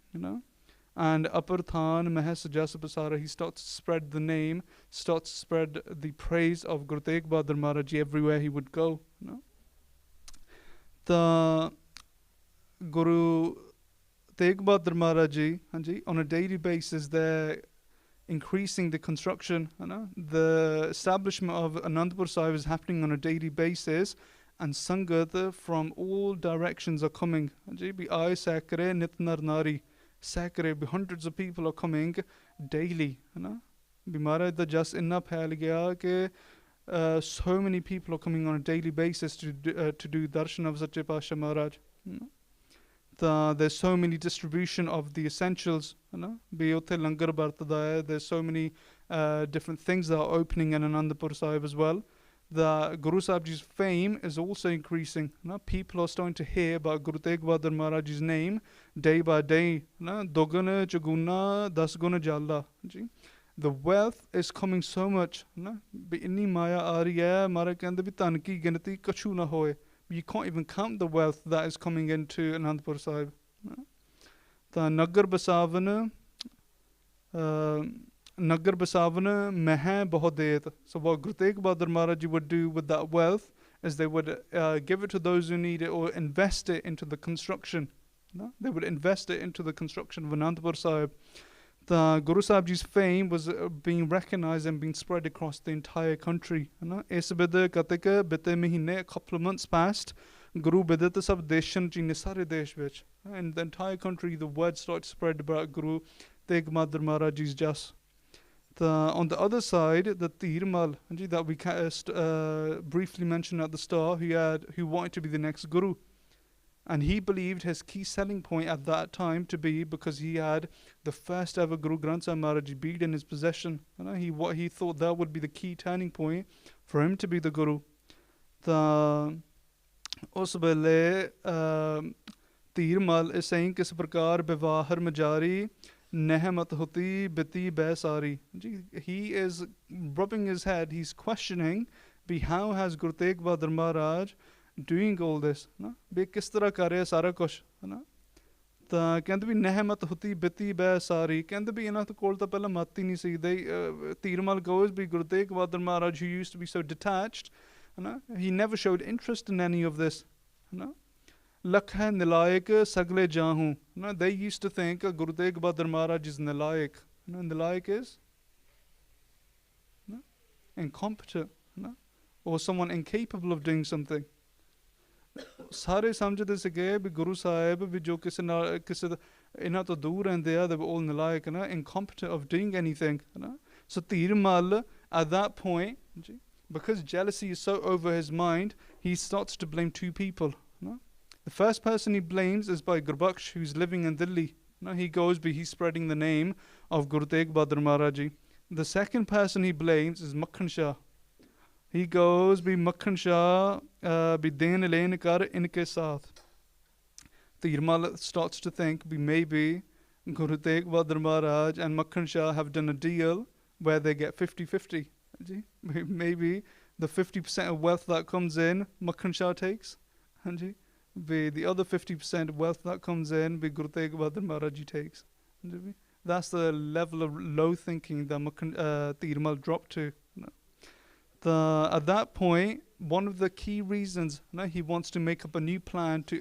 and Upper Than Mahes Jasapasara, he starts to spread the name, starts to spread the praise of Guru Tegh Bahadur Maharaj everywhere he would go. The Guru Tegh Bahadur Maharaj on a daily basis, they're increasing the construction. The establishment of Anandpur Sahib is happening on a daily basis, and Sangat from all directions are coming. Bi Aay Sakre Nit Nar Nari. Sakre, hundreds of people are coming daily. Bimara da just inna phail gaya ke so many people are coming on a daily basis to do darshan of Sache Pasha Maharaj. There's so many distribution of the essentials. There's so many different things that are opening in Anandpur Sahib as well. The Guru Sahib Ji's fame is also increasing. People are starting to hear about Guru Tegh Bahadur Maharaj's name day by day. Dogana Chaguna Dasguna Jalla. The wealth is coming so much. Inni Maya Ariya Mara Kanda Bitanki Ganati Kachu na hoye. You can't even count the wealth that is coming into Anandpur Sahib. The Nagar Basavana Nagar Basavana Mehe Bahadet. So what Guru Tegh Bahadur Maharaj would do with that wealth is they would give it to those who need it or invest it into the construction. They would invest it into the construction of Anandpur Sahib. The Guru Sahib Ji's fame was being recognized and being spread across the entire country. Is bide katika bite mahine, a couple of months passed, Guru bidata sab deshan chi nisare desh vich. In the entire country, the word started to spread about Guru Tegh Bahadur Maharaj's jas. On the other side, the Tirmal that we briefly mentioned at the start, who wanted to be the next Guru. And he believed his key selling point at that time to be because he had the first ever Guru Granth Sahib Maharaj bead in his possession. He thought that would be the key turning point for him to be the Guru. Us vele Tirmal is saying kis prakar bivahar majari Nehmat Huti Biti Besari. He is rubbing his head, he's questioning how has Guru Tegh Bahadur Maharaj doing all this? Be kis tarah kar rahe sara kuch? Ta kehndे भी Nehmat Huti Biti Besari. Kehndे भी इन्हां तो कोल तां पहला मत ही नहीं सी. Tirmal goes be Guru Tegh Bahadur Maharaj, who used to be so detached, he never showed interest in any of this. Lakha Nilayak Sagle Jahu. They used to think Guru Tegh Bahadur Maharaj is Nilayak. Nilayak is incompetent. or someone incapable of doing something. ਸਾਰੇ ਸਮਝਦੇ ਸੀਗੇ ਵੀ ਗੁਰੂ ਸਾਹਿਬ ਵੀ ਜੋ ਕਿਸੇ ਨਾਲ ਕਿਸੇ ਇਹਨਾਂ ਤੋਂ ਦੂਰ ਰਹਿੰਦੇ ਆ they were all nalaik ਨਾ incompetent of doing anything ਨਾ so Dhir Mal at that point because jealousy is so over his mind he starts to blame two people no? The first person he blames is by Gurbaksh who's living in Delhi no? He goes but he's spreading the name of Guru Tegh Bahadur Maharaj ji. The second person he blames is Makhan Shah. He goes be Makhan Shah be den leen kar inke saath. The Yirmal starts to think be maybe Guru Tegh Bahadur Maharaj and Makhan Shah have done a deal where they get 50-50. Maybe the 50% of wealth that comes in Makhan Shah takes. Be the other 50% of wealth that comes in be Guru Tegh Bahadur Maharaj takes. That's the level of low thinking that Yirmal dropped to. At that point, one of the key reasons he wants to make up a new plan to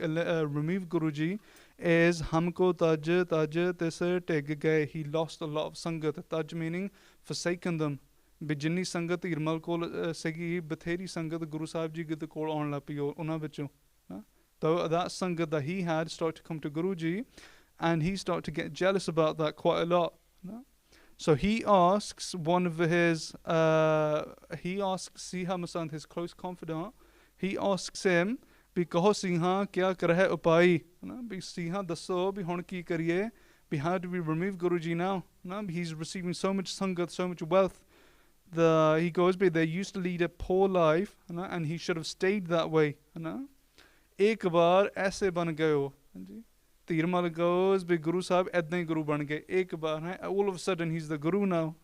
remove Guruji is Hamko Taj tis Tegh gaye. He lost a lot of Sangat. Taj meaning forsaken them. Bijini Sangat Yirmal kol segi batheri Sangat Guru Sahib ji git kol aun la pi ਉਹਨਾਂ ਵਿੱਚੋਂ. So that Sangat that he had started to come to Guruji and he started to get jealous about that quite a lot. So he asks one of his, he asks Siha Masand, his close confidant, he asks him, "Bi kaho Singha kya kar hai upai?" Bi Singha dasso bi hun ki kariye? Bi how do we remove Guruji now? He's receiving so much sangat, so much wealth. He goes, "But they used to lead a poor life, and he should have stayed that way." Ek baar aise ban gayo. Tirmal goes, but Guru Sahib edna Guru ban gaye. Ek baar all of a sudden he's the Guru now.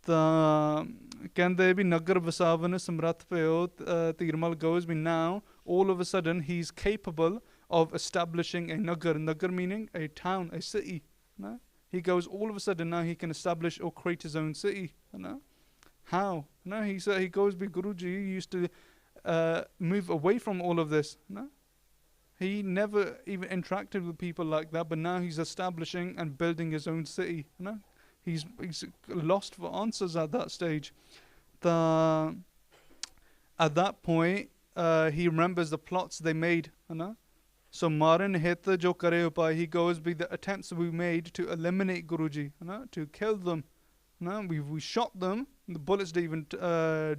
Kende bhi nagar vasavan samrath peo. Tirmal goes, but now all of a sudden he's capable of establishing a nagar. Nagar meaning a town, a city. He goes, all of a sudden now he can establish or create his own city. How? He goes, but Guruji used to move away from all of this. He never even interacted with people like that, but now he's establishing and building his own city. He's lost for answers at that stage. At that point, he remembers the plots they made. So Maran Heta Jo Kare Upai, he goes, be the attempts we made to eliminate Guruji, to kill them. We shot them, the bullets didn't even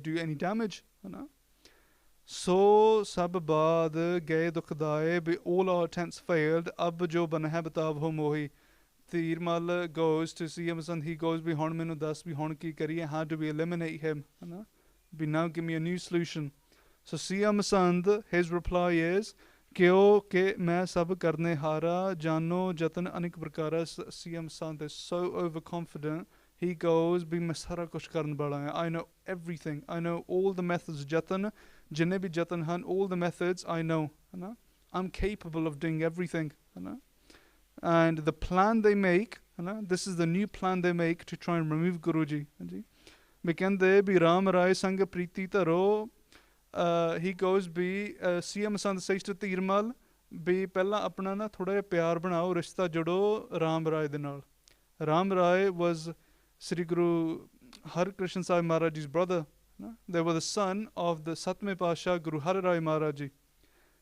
do any damage. So sababad gaye dukhdaye be all our attempts failed. Ab jo banha batab ho mohi. Tirmal goes to see him and he goes be hon menu das be hon ki kariye. How do we eliminate him? Be now give me a new solution. So Siyam Sand, his reply is Kyo ke main sab karne hara jano jatan anik prakara. Siyam Sand is so overconfident. He goes be masara kuch karn bada hai. I know everything. I know all the methods jatan. Jinebi Jatan Han, all the methods I know. I'm capable of doing everything. And the plan they make, this is the new plan they make to try and remove Guruji. Bekende bi Ram Rai Sangha Priti Taro. He goes bi CM Sand says to Tirmal bi pehla apna na thoda pyar banao rishta jodo Ram Rai de naal. Ram Rai was Sri Guru Har Krishna Sahib Maharaj's brother. They were the son of the Satme Pasha Guru Har Rai Maharaj.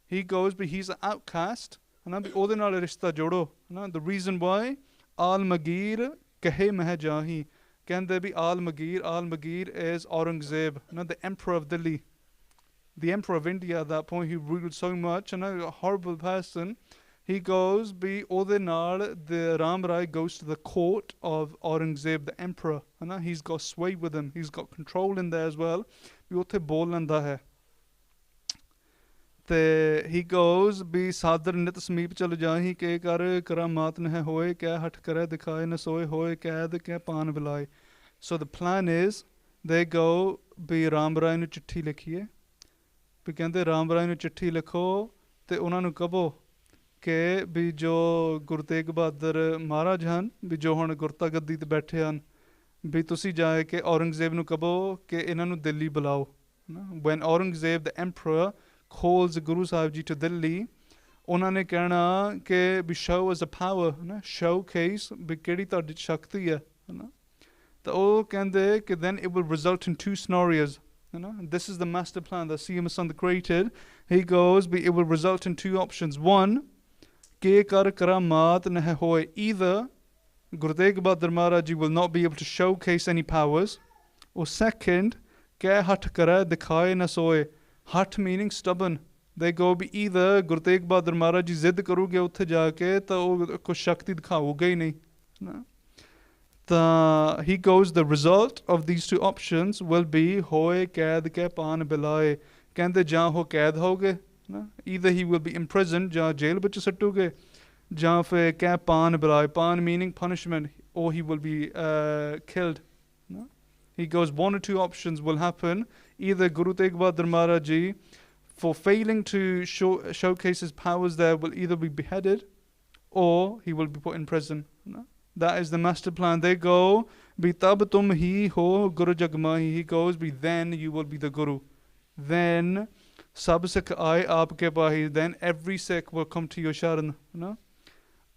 He goes, but he's an outcast. The reason why, Al Magir Kahe Meh Jahi. Can there be Al Magir? Al Magir is Aurangzeb, the emperor of Delhi. The emperor of India at that point, he ruled so much, a horrible person. He goes, the Ram Rai goes to the court of Aurangzeb, the emperor. He's got sway with him. He's got control in there as well. He goes, be sadar nit smeep chal jahi ke kar karamat ne hoye kya hat kare dikhaye na soye hoye kaid kya paan bilai. So the plan is, they go, be Ram Rai nu chitti likhiye. Be kende Ram Rai nu chitti likho, te una nu kabo. ਕਿ ਵੀ ਜੋ ਗੁਰੂ ਤੇਗ ਬਹਾਦਰ ਮਹਾਰਾਜ ਹਨ ਵੀ ਜੋ ਹੁਣ ਗੁਰਤਾ ਗੱਦੀ 'ਤੇ ਬੈਠੇ ਹਨ ਵੀ ਤੁਸੀਂ ਜਾ ਕੇ ਔਰੰਗਜ਼ੇਬ ਨੂੰ ਕਹੋ ਕਿ ਇਹਨਾਂ ਨੂੰ ਦਿੱਲੀ ਬੁਲਾਓ. When Aurangzeb the emperor calls Guru Sahib Ji to Delhi, ਉਹਨਾਂ ਨੇ ਕਹਿਣਾ ਕਿ ਵੀ show as a power, showcase ਵੀ ਕਿਹੜੀ ਤੁਹਾਡੀ ਸ਼ਕਤੀ ਹੈ. ਤਾਂ ਉਹ ਕਹਿੰਦੇ ਕਿ then it will result in two scenarios. You know, and this is the master plan that Siyam Sand created. He goes, it will result in two options. One, ke kar karamat nahi hoye. Either Guru Tegh Bahadur Maharaj will not be able to showcase any powers, or second, ke hat kare dikhaye na soye. Hat meaning stubborn. They go be either Guru Tegh Bahadur Maharaj zid karoge utthe jaake ta kuch shakti dikhaoge hi nahi. No? He goes, the result of these two options will be hoye kaid ke paan bilaye. Kende jaan ho kaid hoge. Either he will be imprisoned, jaan jail vich sattuge, jaan fe ke paan bilaye. Paan meaning punishment, or he will be killed. He goes, one or two options will happen. Either Guru Tegh Bahadur Maharaj Ji, for failing to showcase his powers there, will either be beheaded or he will be put in prison. That is the master plan. They go, Bi tab tum hi ho Guru Jagmahi. He goes, Bi then you will be the Guru. Then sab Sikh aaye aapke pahi. Then every Sikh will come to your sharan.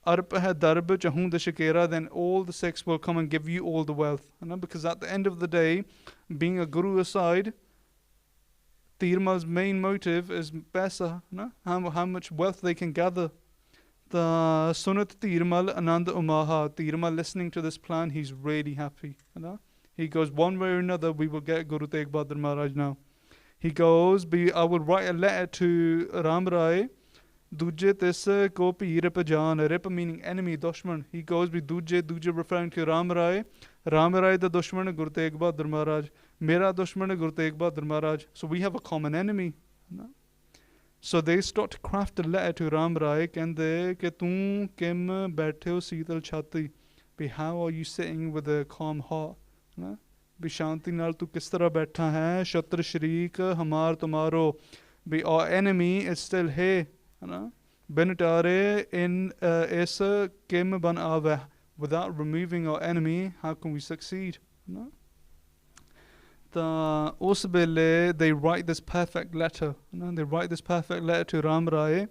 Arp hai darb chahun de shakera. Then all the Sikhs will come and give you all the wealth. Because at the end of the day, being a Guru aside, Tirmal's main motive is paisa. How much wealth they can gather. The Sunat Tirmal Anand Umaha. Tirmal listening to this plan, he's really happy. He goes, one way or another, we will get Guru Tegh Bahadur Maharaj now. He goes, I will write a letter to Ram Rai. Duje tis ko pi rip jaan. Rip meaning enemy, dushman. He goes, Duje referring to Ram Rai. Ram Rai the dushman, Guru Tegh Bahadur Maharaj. Mera dushman, Guru Tegh Bahadur Maharaj. So we have a common enemy. So they start to craft a letter to Ram Rai. Kende ke tum kim baithe ho seetal chhati. Be how are you sitting with a calm heart? Be shanti nal tu kis tarah baitha hai. Shatra shriek hamar tumaro. Be our enemy is still here. Bin tare in is kim ban ave. Without removing our enemy, how can we succeed? Us vele they write this perfect letter. They write this perfect letter to Ram Rai.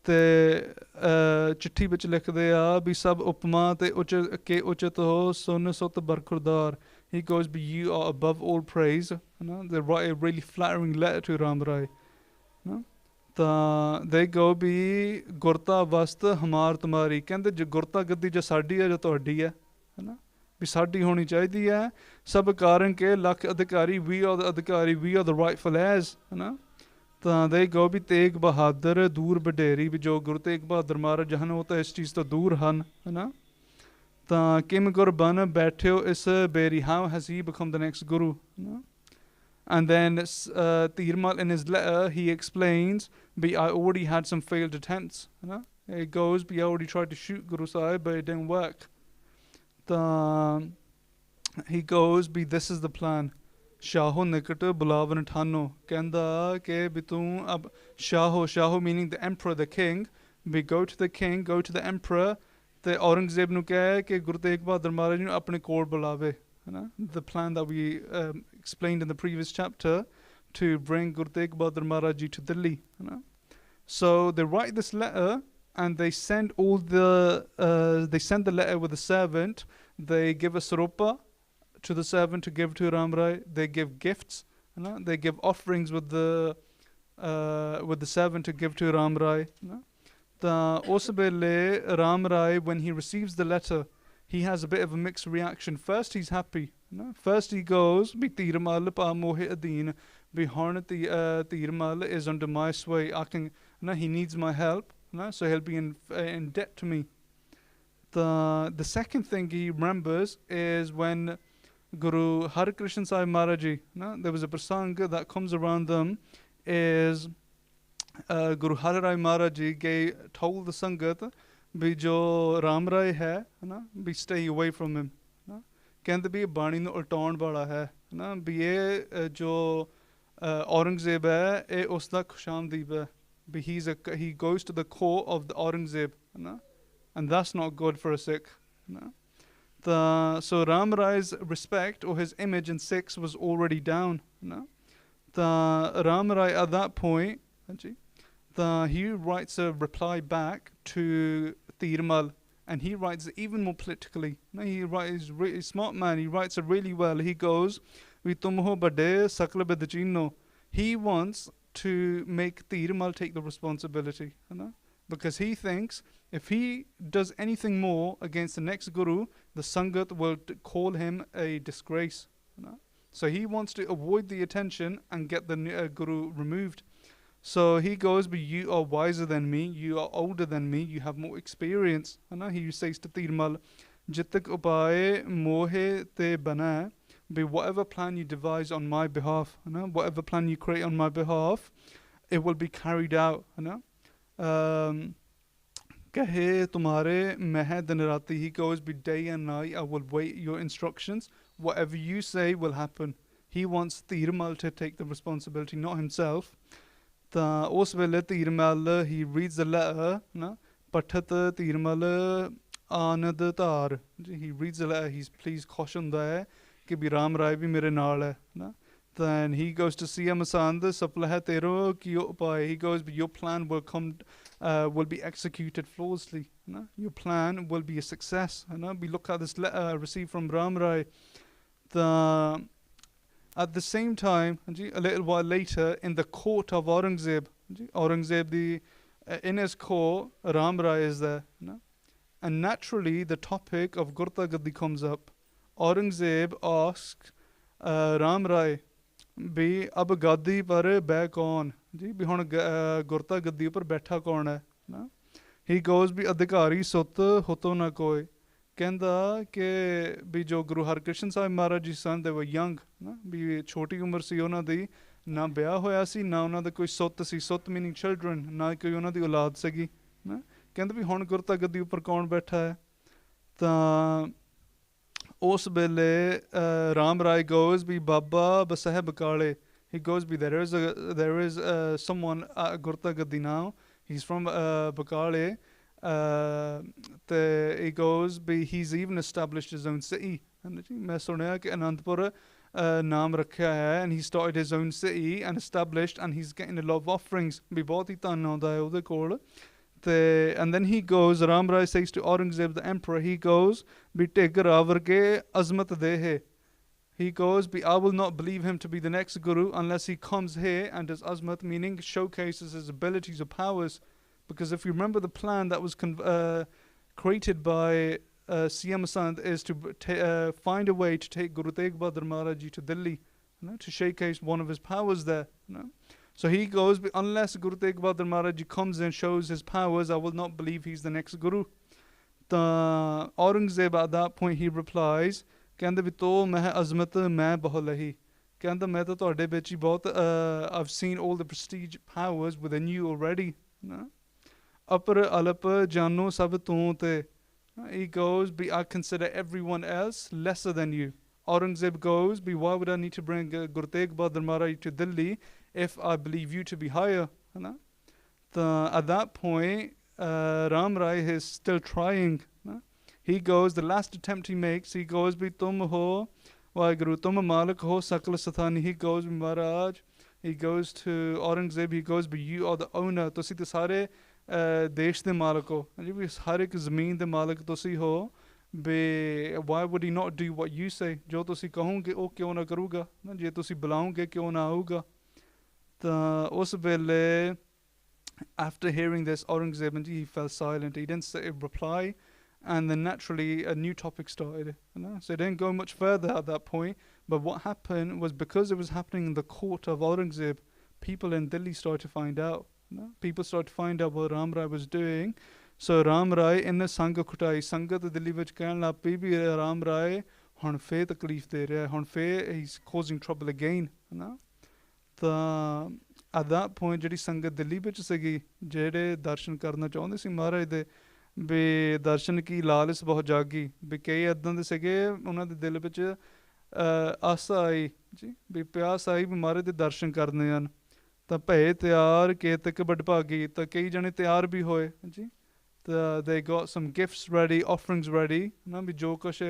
Te chitti vich likhde a bi sab upma te ke uchat ho sun sot barkhurdar. He goes, but you are above all praise. They write a really flattering letter to Ram Rai. They go be gurta vast hamar tumari. Kende jo gurta gaddi jo saadi hai jo tuhadi hai. भी साडी होनी चाहिए है सब कारण के लख अधिकारी we are the अधिकारी we are the rightful heirs है ना ਤਾਂ they go भी तेग बहादुर दूर बडेरी भी जो गुरु तेग बहादुर महाराज ਹਨ ਉਹ ਤਾਂ ਇਸ ਚੀਜ਼ ਤੋਂ ਦੂਰ ਹਨ ਹੈ ਨਾ ਤਾਂ ਕਿਮ ਗੁਰ ਬਨ ਬੈਠਿਓ ਇਸ ਬੇਰੀ how has he become the next guru and then Tirmal in his letter he explains but I already had some failed attempts है ना it goes but I already tried to shoot Guru Sahib but it didn't work he goes be this is the plan Shaho nikat bulavan thano kenda ke bi tu ab shaho meaning the emperor the king we go to the king go to the emperor the Aurangzeb nu kahe ke Guru Tegh Bahadur Maharaj nu apne kol bulave the plan that we explained in the previous chapter to bring Guru Tegh Bahadur Maharaj ji to Delhi so they write this letter and they send the letter with a servant. They give a sarupa to the servant to give to Ram Rai. They give gifts. They give offerings with the servant to give to Ram Rai. Us vele Ram Rai, when he receives the letter, he has a bit of a mixed reaction. First, he's happy. First, he goes, "Bi Tirmal pa mohe adeen, bi harn Tirmal is under my sway. He needs my help." So he'll be in debt to me. The second thing he remembers is when Guru Har Krishna Sahib Maharaj Ji, there was a prasang that comes around them is Guru Har Rai Maharaj Ji told the Sangat भी जो राम राय है ना भी stay away from him कहते भी ये बाणी ਨੂੰ ਉਲਟਾਉਣ ਵਾਲਾ ਹੈ ना भी ये जो औरंगजेब है ये उसका खुशामदीद है but he goes to the core of the Aurangzeb and that's not good for a Sikh so Ram Rai's respect or his image in Sikhs was already down the Ram Rai at that point he writes a reply back to Tirmal and he writes even more politically he's a really smart man he writes it really well he goes ਵੀ ਤੁਮ ਹੋ ਵੱਡੇ ਸਕਲ ਬਦਚੀਨੋ. He wants to make Tirmal take the responsibility, because he thinks if he does anything more against the next guru, the Sangat will call him a disgrace. So he wants to avoid the attention and get the guru removed. So he goes, but you are wiser than me, you are older than me, you have more experience. He says to Tirmal, Jitak upaye mohe te bana. Be whatever plan you devise on my behalf, whatever plan you create on my behalf, it will be carried out. Kahe tumhare mehe din rati. He goes, be day and night, I will wait your instructions. Whatever you say will happen. He wants Tirmal to take the responsibility, not himself. Ta us vele Tirmal, he reads the letter, Pathat Tirmal anad tar. He reads the letter, he's please caution there. Ki bhi Ram Rai bhi mere naal hai. Then he goes to see Masand, sapla hai tero kiyo upai. He goes, but your plan will be executed flawlessly. Your plan will be a success. We look at this letter I received from Ram Rai. At the same time, a little while later, in the court of Aurangzeb, in his court, Ram Rai is there. And naturally, the topic of Gurta Gaddi comes up. Aurangzeb asks Ram Rai, भी अब गादी पर बै कौन जी भी हुण गुरता गद्दी पर बैठा कौन है ना. He goes, भी अधिकारी सुत होतो ना कोई. कहंदा कि भी जो गुरु हरकृष्ण साहिब महाराज जी सन, they were young, ना भी छोटी उम्र सी उन्हां दी, ना ब्याह होया सी, ना उन्हां दा कोई सुत सी, सुत meaning children, ना कोई उन्हां दी औलाद सीगी ना. कहंदा भी हुण गुरता गद्दी उपर कौन बैठा है. तां उस वेले Ram Rai goes, be Baba Sahib Kale. He goes, be there is someone at Gurta Gaddi now. He's from Bakale. He goes, be he's even established his own city. मैं सुनया कि अनंतपुर नाम रखा है, and he started his own city and established, and he's getting a lot of offerings. भी बहुत ही धन आउंदा है उहदे कोल. And then he goes, Ram Rai says to Aurangzeb, the emperor, he goes, Bi Tegh Ravar ke azmat dehe. He goes, I will not believe him to be the next guru unless he comes here and does azmat, meaning showcases his abilities or powers. Because if you remember, the plan that was created by Siyam Sand is to find a way to take Guru Tegh Bahadur Maharaj Ji to Delhi, to showcase one of his powers there. So he goes, unless Guru Tegh Bahadur Maharaj Ji comes and shows his powers, I will not believe he's the next guru. The Aurangzeb at that point, he replies, Kanda Vito meh azmat meh bahulahi. Kanda meh to tode bechi bahut, I've seen all the prestige powers within you already. Apar alap jano sab te. He goes, I consider everyone else lesser than you. Aurangzeb goes, why would I need to bring Guru Tegh Bahadur Maharaj to Delhi if I believe you to be higher? At that point, Ram Rai is still trying. He goes, the last attempt he makes, he goes, tum ho, Vaheguru, tum malik ho sakla sathani. He goes, Maharaj, he goes to Aurangzeb, he goes, you are the owner. Tusi te sare desh de malik ho. Har ek zameen de malik tusi ho. Why would he not do what you say? Jo tusi kahonge, o kyun na karuga. Je tusi bulaonge, kyun na auga. Us vele, after hearing this, Aurangzeb, he fell silent. He didn't say a reply. And then naturally a new topic started. So it didn't go much further at that point. But what happened was, because it was happening in the court of Aurangzeb, people in Delhi started to find out. People started to find out what Ram Rai was doing. So Ram Rai in the Sangha Kutai, Sangat Delhi vich kehn lag pi bhi Ram Rai hun fe takleef de raha hai, hun fe he's causing trouble again. At that point, ਜਿਹੜੀ ਸੰਗਤ ਦਿੱਲੀ ਵਿੱਚ ਸੀਗੀ, ਜਿਹੜੇ ਦਰਸ਼ਨ ਕਰਨਾ ਚਾਹੁੰਦੇ ਸੀ ਮਹਾਰਾਜ ਦੇ, ਵੀ ਦਰਸ਼ਨ ਕੀ ਲਾਲਸ ਬਹੁਤ ਜਾਗੀ, ਵੀ ਕਈ ਇੱਦਾਂ ਦੇ ਸੀਗੇ ਉਹਨਾਂ ਦੇ ਦਿਲ ਵਿੱਚ ਆਸਾ ਆਈ ਜੀ, ਵੀ ਪਿਆਸ ਆਈ ਵੀ ਮਹਾਰਾਜ ਦੇ ਦਰਸ਼ਨ ਕਰਨੇ ਹਨ, ਤਾਂ ਭਏ ਤਿਆਰ ਕੇਤਕ ਵਡਭਾਗੀ, ਤਾਂ ਕਈ ਜਣੇ ਤਿਆਰ ਵੀ ਹੋਏ ਜੀ. They got some gifts ready, offerings ready, ਵੀ ਜੋ ਕੁਛ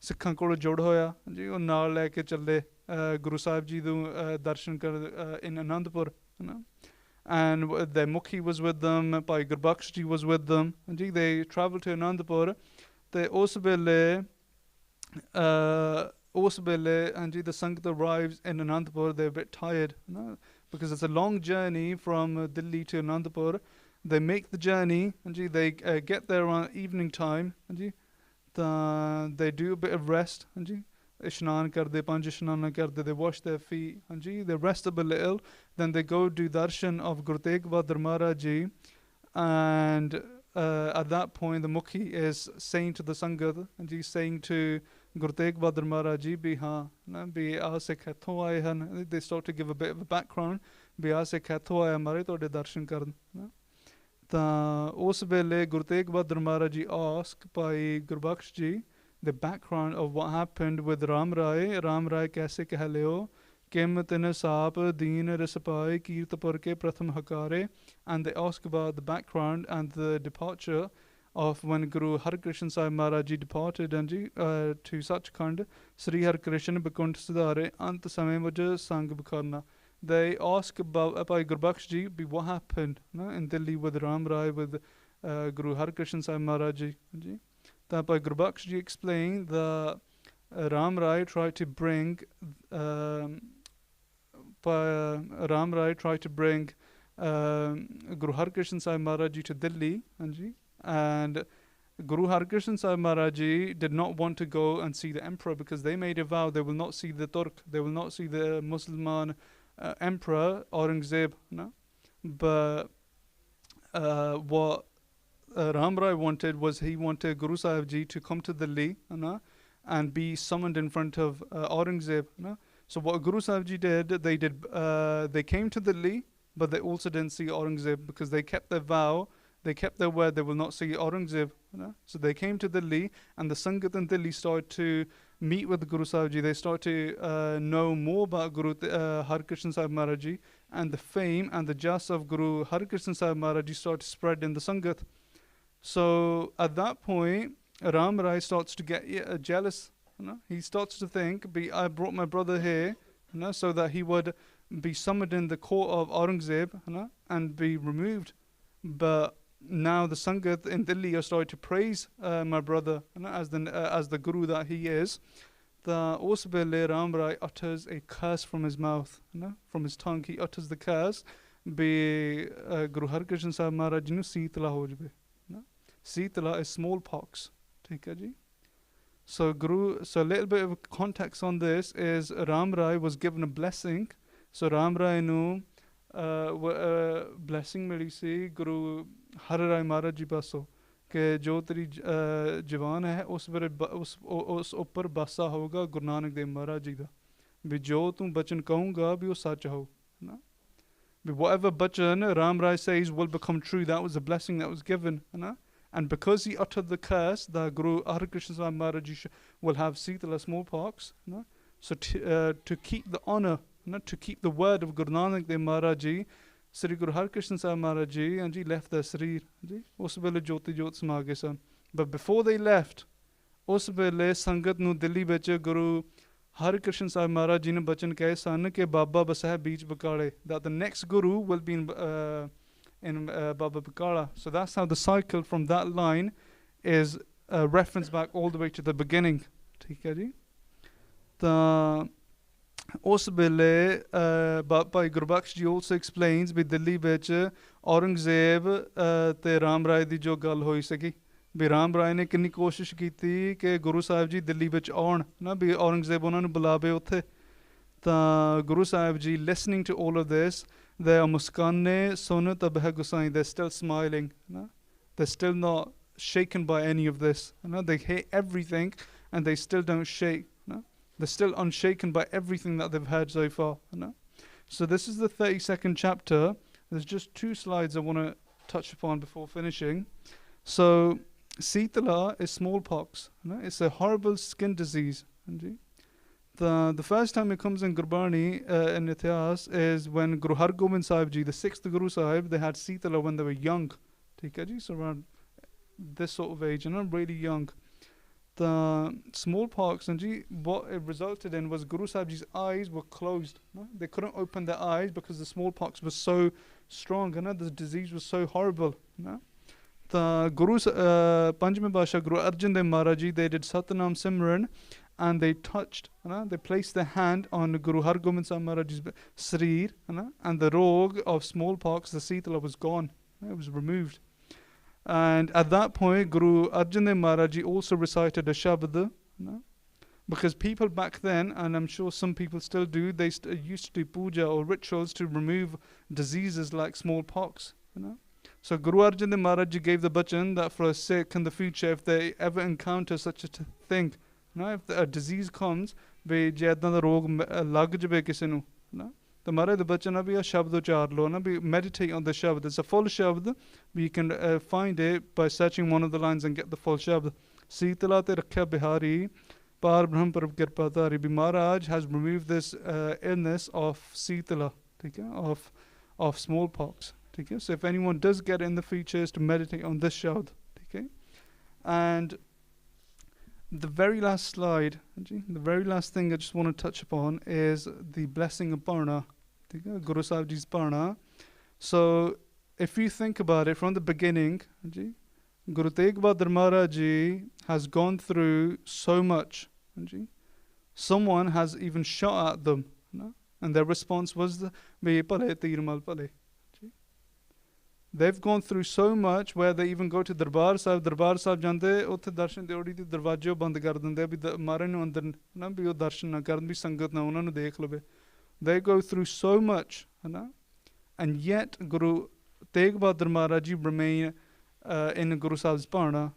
ਸਿੱਖਾਂ ਕੋਲ ਜੁੜ ਹੋਇਆ ਜੀ ਉਹ ਨਾਲ ਲੈ ਕੇ ਚੱਲੇ Guru Sahib Ji ਨੂੰ darshan kar in Anandpur. And the Mukhi was with them, Bhai Gurbaksh Ji was with them. They travelled to Anandpur. Te us vele us bele and the Sangat arrives in Anandapur, they're a bit tired, no? Because it's a long journey from Delhi to Anandapur. They make the journey and they get there around evening time and they do a bit of rest and ishnan karde, panj ishnana karde, they wash their feet and they rest up a little, then they go do darshan of Guru Tegh Bahadur Maharaj ji, and at that point the Mukhi is saying to the Sangat and he's saying to Guru Tegh Bahadur Maharaj ji bhi haan bhi aase kaithon aaye han. They start to give a bit of a background bhi aase kaithon aaye hamare tode darshan karan. ਤਾਂ ਉਸ ਵੇਲੇ Guru Tegh Bahadur Maharaj ji ask by Gurbaksh ji the background of what happened with Ram Rai kaise kahleo kim tine saap deen rispai kirtapur ke pratham hakare, and they ask about the background and the departure of when Guru Harkrishan Sahib Maharaj ji departed and to Sachkhand Sri Harkrishan Bakund Sudhare Ant Samay Mujh Sang Bukharna. They ask about by Gurbaksh ji what happened in Delhi with Ram Rai with Guru Harkrishan Sahib Maharaj ji. That by Gurbaksh ji explained that Ram Rai tried to bring Guru Harkrishan Sahib Maharaj ji to Delhi and Guru Harkrishan Sahib Maharaj ji did not want to go and see the emperor because they made a vow they will not see the Turk, they will not see the Muslim emperor Aurangzeb, but what Ram Rai wanted was he wanted Guru Sahib ji to come to Delhi and be summoned in front of Aurangzeb. So what Guru Sahib ji did, they came to Delhi, but they also didn't see Aurangzeb because they kept their vow, they kept their word, they will not see Aurangzeb. So they came to Delhi, and the Sangat in Delhi started to meet with Guru Sahib ji. They started to know more about Guru Harkrishan Sahib Maharaj ji, and the fame and the jas of Guru Harkrishan Sahib Maharaj ji started to spread in the Sangat. So at that point, Ram Rai starts to get jealous. He starts to think, I brought my brother here so that he would be summoned in the court of Aurangzeb and be removed. But now the Sangat in Delhi are starting to praise my brother as the Guru that he is. The Osbele Ram Rai utters a curse from his mouth, from his tongue. He utters the curse, be Guru Harkrishan Sahib Maharaj nu Seetala ho jabe. Seetala is smallpox. Theek hai ji. So a little bit of context on this is Ram Rai was given a blessing. So Ram Rai nu blessing mili si Guru Har Rai Maharaj ji paso ke jo teri jawan hai us upar basa hoga Guru Nanak Dev Maharaj ji da. Bhi jo tu bachan kahunga bhi wo sach ho. Whatever bachan Ram Rai says will become true. That was a blessing that was given. And because he uttered the curse that Guru Harkrishan Sahib Maharaj will have Seetala smallpox, so to keep the honor, to keep the word of Guru Nanak Dev Maharaj ji, Sri Guru Harkrishan Sahib Maharaj ji and left their sarir. Us vele jyoti jyot sama gaye san. But before they left, us vele Sangat nu Delhi vich Guru Harkrishan Sahib Maharaj ji ne bachan kahe san ke Baba Basah beach bakale, that the next Guru will be in Baba Bakala. So that's how the cycle from that line is referenced back all the way to the beginning. Theek hai ji. The us bele by Gurbaksh ji also explains by Delhi vich Aurangzeb te Ram Rai di jo gal hoi saki. Bi Ram Rai ne kinni koshish ਕੀਤੀ ਕਿ Guru Sahib ji Delhi vich aun bi Aurangzeb ਉਹਨਾਂ ਨੂੰ ਬੁਲਾਵੇ ਉੱਥੇ. ਤਾਂ Guru Sahib ji listening to all of this, they are muskane sonu tabah gusai. They're still smiling. They're still not shaken by any of this. They hate everything and they still don't shake. They're still unshaken by everything that they've heard so far. So this is the 32nd chapter. There's just 2 slides I want to touch upon before finishing. So Seetala is smallpox. It's a horrible skin disease. The first time it comes in Gurbani in Ityas is when Guru Har Gobind Sahib ji, the 6th Guru Sahib, they had Seetala when they were young. So around this sort of age, really young. The smallpox, what it resulted in was Guru Sahib ji's eyes were closed. They couldn't open their eyes because the smallpox was so strong. The disease was so horrible. The Guru Panjami Basha Guru Arjan Dev Maharaj ji, they did Satanam Simran, and they touched, they placed their hand on Guru Hargobind Sahib Maharaj's Sreer, and the rog of smallpox, the Sitala, was gone. It was removed. And at that point, Guru Arjan Dev Maharaj also recited a Shabad, because people back then, and I'm sure some people still do, they used to do puja or rituals to remove diseases like smallpox. So Guru Arjan Dev Maharaj gave the bhajan that for a Sikh in the future, if they ever encounter such a thing, if a disease comes, be jaidan da rog lag jabe kisi nu, the Maharaj the bhajan abhi a shabd uchar lo, be meditate on the shabd. It's a full shabd, but you can find it by searching one of the lines and get the full shabd. Sitala te rakhya bihari, par brahm parab kirpatari. Maharaj has removed this illness of Sitala, of smallpox. So if anyone does get it in the future, is to meditate on this shabd. And the very last slide, the very last thing I just want to touch upon is the blessing of Parna, Guru Sahib Ji's Parna. So if you think about it from the beginning, Guru Tegh Bahadur Maharaj Ji has gone through so much. Someone has even shot at them, and their response was the they've gone through so much where they even go to Darbar Sahib jande, utthe darshan deodi di darwaje band kar dinde bhi mare nu andar na bhi o darshan na karan bhi sangat na ਉਹਨਾਂ ਨੂੰ ਦੇਖ ਲਵੇ. They go through so much, and yet Guru Tegh Bahadur Maharaj Ji remain in Guru Sahib's Parna.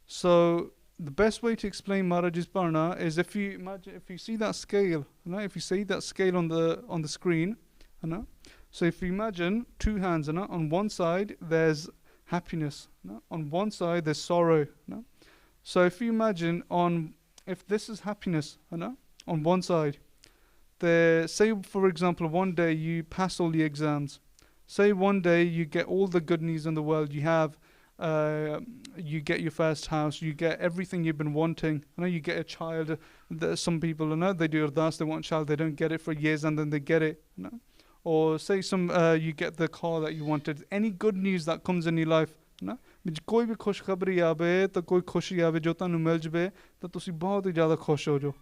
So the best way to explain Maharaj's Parna is if you imagine, if you see that scale, if you see that scale on the screen, so if you imagine two hands, on one side there's happiness, on one side there's sorrow. So if you imagine if this is happiness, on one side, say for example one day you pass all the exams, say one day you get all the good news in the world, you get your first house, you get everything you've been wanting, you get a child. Some people, they do ardas, they want a child, they don't get it for years and then they get it. Or say you get the car that you wanted. Any good news that comes in your life, कोई भी खुशखबरी आवे तो कोई खुशी आवे जो तानू मिल जावे तो तुसी बहुत ही ज़्यादा खुश हो जाओ.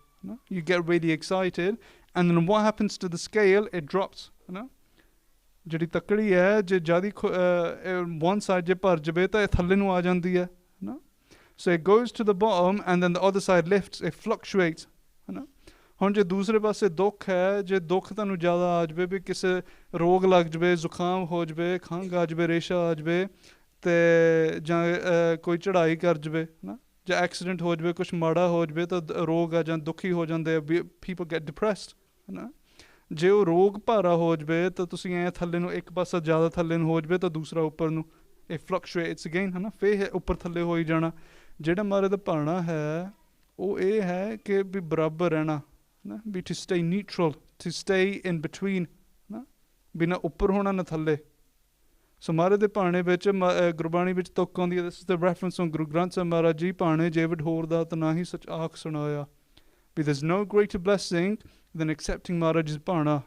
You get really excited, and then what happens to the scale? It drops. ਜਿਹੜੀ ਤੱਕੜੀ ਹੈ ਜੇ ਜ਼ਿਆਦਾ one side ਜੇ ਭਰ ਜਾਵੇ ਤਾਂ ਇਹ ਥੱਲੇ ਨੂੰ ਆ ਜਾਂਦੀ ਹੈ. So it goes to the bottom and then the other side lifts, it fluctuates. ਹੁਣ ਜੇ ਦੂਸਰੇ ਪਾਸੇ ਦੁੱਖ ਹੈ, ਜੇ ਦੁੱਖ ਤੁਹਾਨੂੰ ਜ਼ਿਆਦਾ ਆ ਜਾਵੇ ਵੀ ਕਿਸੇ ਰੋਗ ਲੱਗ ਜਾਵੇ, ਜ਼ੁਕਾਮ ਹੋ ਜਾਵੇ, ਖੰਘ ਆ ਜਾਵੇ, ਰੇਸ਼ਾ ਆ ਜਾਵੇ ਤੇ ਜਾਂ ਕੋਈ ਚੜ੍ਹਾਈ ਕਰ ਜਾਵੇ, ਜਾਂ ਐਕਸੀਡੈਂਟ ਹੋ ਜਾਵੇ, ਕੁਛ ਮਾੜਾ ਹੋ ਜਾਵੇ ਤਾਂ ਰੋਗ ਆ ਜਾਂ ਦੁਖੀ ਹੋ ਜਾਂਦੇ ਆ, people get depressed. ਜੇ ਉਹ ਰੋਗ ਭਾਰਾ ਹੋ ਜਾਵੇ ਤਾਂ ਤੁਸੀਂ ਐਂ ਥੱਲੇ ਨੂੰ ਇੱਕ ਪਾਸਾ ਜ਼ਿਆਦਾ ਥੱਲੇ ਨੂੰ ਹੋ ਜਾਵੇ ਤਾਂ ਦੂਸਰਾ ਉੱਪਰ ਨੂੰ, ਇਹ fluctuates again, ਫਿਰ ਉੱਪਰ ਥੱਲੇ ਹੋ ਹੀ ਜਾਣਾ. ਜਿਹੜਾ ਮਾਰੇ ਦਾ ਭਾਣਾ ਹੈ ਉਹ ਇਹ ਹੈ ਕਿ ਵੀ ਬਰਾਬਰ ਰਹਿਣਾ, ਵੀ to stay neutral, to stay in between, ਬਿਨਾ ਉੱਪਰ ਹੋਣਾ ਨਾ ਥੱਲੇ. ਸੋ ਮਾਰੇ ਦੇ ਭਾਣੇ ਵਿੱਚ ਗੁਰਬਾਣੀ ਵਿੱਚ ਤੁਕ ਆਉਂਦੀ ਹੈ, this is the reference on Guru Granth Sahib Maharaj Ji, ਭਾਣੇ ਜੇਵਡ ਹੋਰ ਦਾ ਤਾਂ ਨਾ ਹੀ ਸੱਚ ਆਖ ਸੁਣਾਇਆ. But there's no greater blessing than accepting Maharaj's Parna.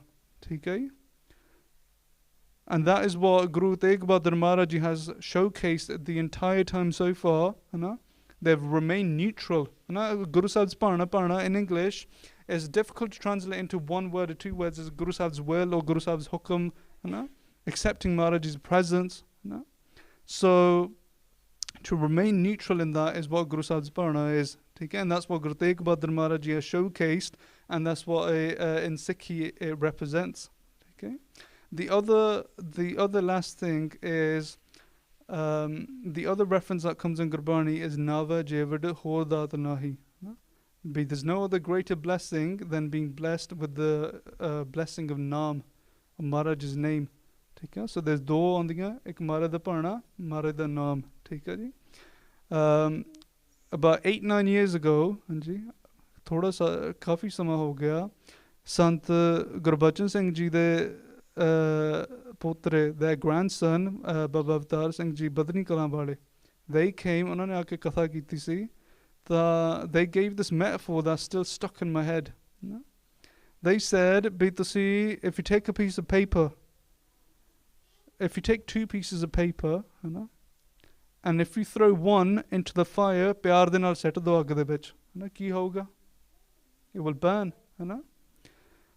And that is what Guru Tegh Bahadur Maharaj Ji has showcased the entire time so far. They've remained neutral. Guru Sahib's Parna in English is difficult to translate into one word or two words. It's Guru Sahib's will or Guru Sahib's hukum. Accepting Maharaj's presence. So to remain neutral in that is what Guru Sahib's Parna is. And that's what Guru Tegh Bahadur Maharaj Ji has showcased, and that's what in Sikhi it represents. The other last thing is the other reference that comes in Gurbani is Nava Jevad Hor Dat Nahi. There's no other greater blessing than being blessed with the blessing of Naam, of Maharaj's name. So there's do aandiyan, ek Maharaj da Parna, Maharaj da Naam. About 8-9 years ago, ਥੋੜਾ ਕਾਫੀ ਸਮਾਂ ਹੋ ਗਿਆ, ਸੰਤ ਗੁਰਬਚਨ ਸਿੰਘ ਜੀ ਦੇ ਪੋਤਰੇ, their grandson, Baba Avtar Singh ji Badni Kalan ਵਾਲੇ, they came, ਉਹਨਾਂ ਨੇ ਆ ਕੇ ਕਥਾ ਕੀਤੀ ਸੀ ਤਾਂ they gave this metaphor that's still stuck in my head. They said, ਵੀ ਤੁਸੀਂ, if you take a piece of paper, if you take two pieces of paper, and if you throw one into the fire, ਪਿਆਰ ਦੇ ਨਾਲ ਸੱਟ ਦਿਓ ਅੱਗ ਦੇ ਵਿੱਚ, है ना की होगा it will burn है ना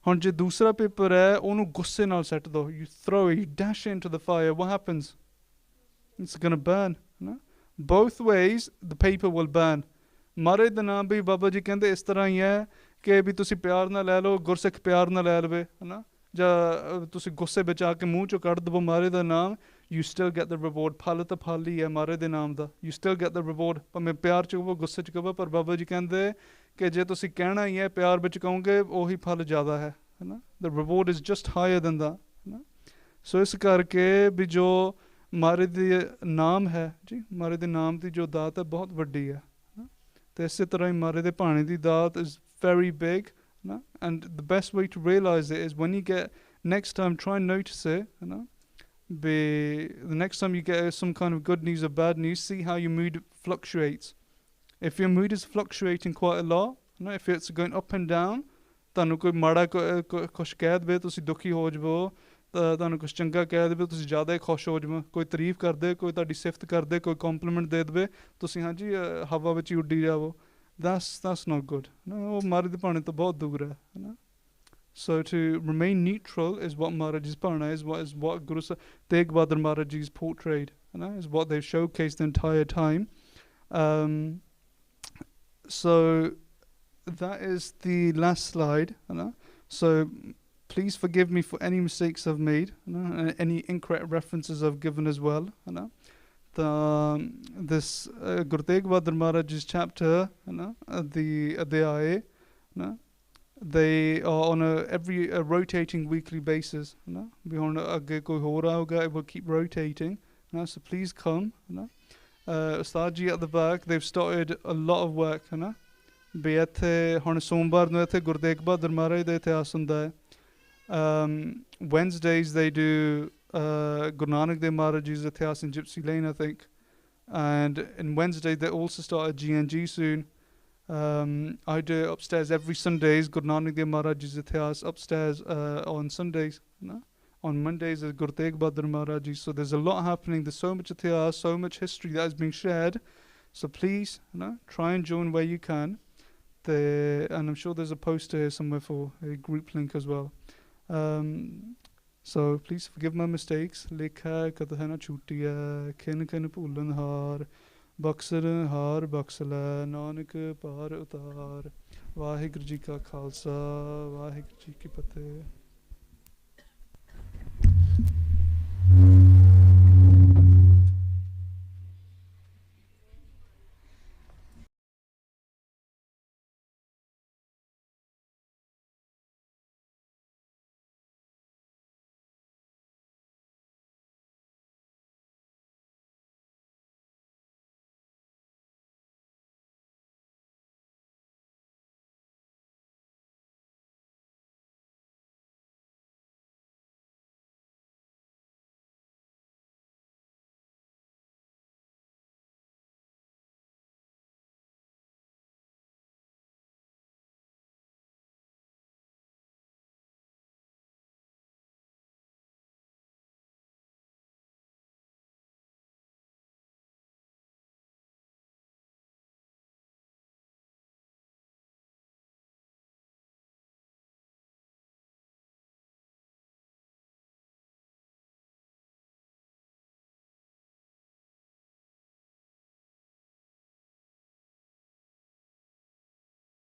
ਹੁਣ ਜੇ ਦੂਸਰਾ ਪੇਪਰ ਹੈ ਉਹਨੂੰ ਗੁੱਸੇ ਨਾਲ ਸੱਟ ਦੋ you throw it you dash it into the fire what happens it's going to burn है ना both ways the paper will burn ਮਾਰੇ ਦਾ ਨਾਮ ਵੀ ਬਾਬਾ ਜੀ ਕਹਿੰਦੇ ਇਸ ਤਰ੍ਹਾਂ ਹੀ ਹੈ ਕਿ ਵੀ ਤੁਸੀਂ ਪਿਆਰ ਨਾਲ ਲੈ ਲਓ ਗੁਰਸਿੱਖ ਪਿਆਰ ਨਾਲ ਲੈ ਲਵੇ ਹੈ ਨਾ ਜਾਂ ਤੁਸੀਂ ਗੁੱਸੇ ਵਿੱਚ ਆ ਕੇ ਮੂੰਹ ਚੋਂ ਕੱਢ ਦਵੋ ਮਾਰੇ ਦਾ ਨਾਮ you still get the reward ਫਲ ਤਾਂ ਫਲ ਹੀ ਹੈ ਮਾਰੇ ਦੇ ਨਾਮ ਦਾ you still get the reward ਭਾਵੇਂ ਪਿਆਰ ਚ ਕਹੋ ਗੁੱਸੇ ਚ ਕਹੋ ਪਰ ਬਾਬਾ ਜੀ ਕਹਿੰਦੇ ਕਿ ਜੇ ਤੁਸੀਂ ਕਹਿਣਾ ਹੀ ਹੈ ਪਿਆਰ ਵਿੱਚ ਕਹੋਗੇ ਉਹੀ ਫਲ ਜ਼ਿਆਦਾ ਹੈ ਨਾ the reward is just higher than that ਹੈ ਨਾ ਸੋ ਇਸ ਕਰਕੇ ਵੀ ਜੋ ਮਾਰੇ ਦੇ ਨਾਮ ਹੈ ਜੀ ਮਾਰੇ ਦੇ ਨਾਮ ਦੀ ਜੋ ਦਾਤ ਹੈ ਬਹੁਤ ਵੱਡੀ ਹੈ ਤੇ ਇਸੇ ਤਰ੍ਹਾਂ ਹੀ ਮਾਰੇ ਦੇ ਭਾਣੇ ਦੀ ਦਾਤ is very big no? And the best way to realize it is when you get next time try and notice it you know the next time you get some kind of good news or bad news see how your mood fluctuates if your mood is fluctuating quite a lot you know if it's going up and down ਤੁਹਾਨੂੰ ਕੋਈ ਮਾੜਾ ਕੁਛ ਕਹਿ ਦੇਵੇ ਤੁਸੀਂ ਦੁਖੀ ਹੋ ਜਾਵੋ ਤੁਹਾਨੂੰ ਕੁਛ ਚੰਗਾ ਕਹਿ ਦੇਵੇ ਤੁਸੀਂ ਜ਼ਿਆਦਾ ਹੀ ਖੁਸ਼ ਹੋ ਜਾਵੋ ਕੋਈ ਤਾਰੀਫ ਕਰਦੇ ਕੋਈ ਤੁਹਾਡੀ ਸਿਫਤ ਕਰਦੇ ਕੋਈ ਕੰਪਲੀਮੈਂਟ ਦੇ ਦੇਵੇ ਤੁਸੀਂ ਹਾਂਜੀ ਹਵਾ ਵਿੱਚ ਹੀ ਉੱਡੀ ਜਾਵੋ that's not good no ਮਾਰੇ ਦੇ ਭਾਣੇ ਤੋਂ ਬਹੁਤ ਦੂਰ ਹੈ ਨਾ so to remain neutral is what Maharaj's Bhana is what Guru Tegh Bahadur Maharaj's portrayed is what they've showcased the entire time so that is the last slide so please forgive me for any mistakes I've made and any incorrect references I've given as well this Guru Tegh Bahadur Maharaj's chapter the Adhyay they are on every rotating weekly basis we on agge koi ho raha hoga it will keep rotating so please come Ustad ji at the back they've started a lot of work ਵੀ ਇੱਥੇ ਹੁਣ ਸੋਮਵਾਰ ਨੂੰ ਇੱਥੇ ਗੁਰੂ ਤੇਗ ਬਹਾਦਰ ਮਹਾਰਾਜ ਦਾ ਇਤਿਹਾਸ ਹੁੰਦਾ ਹੈ Wednesdays they do Guru Nanak Dev Maharaj's ਇਤਿਹਾਸ in Gypsy Lane I think and in Wednesday they also start at GNG soon I do it upstairs every Sundays Guru Nanak Dev Maharaj's ਇਤਿਹਾਸ upstairs on Sundays on Mondays is Guru Tegh Bahadur Maharaj so there's a lot happening there's so much ਇਤਿਹਾਸ so much history that is being shared so please try and join where you can and I'm sure there's a poster here somewhere for a group link as well so please forgive my mistakes lekha kadhana chutiya khin khin bhulan har baksar har baksala nanak par utar waheguru ji ka khalsa waheguru ji ki fateh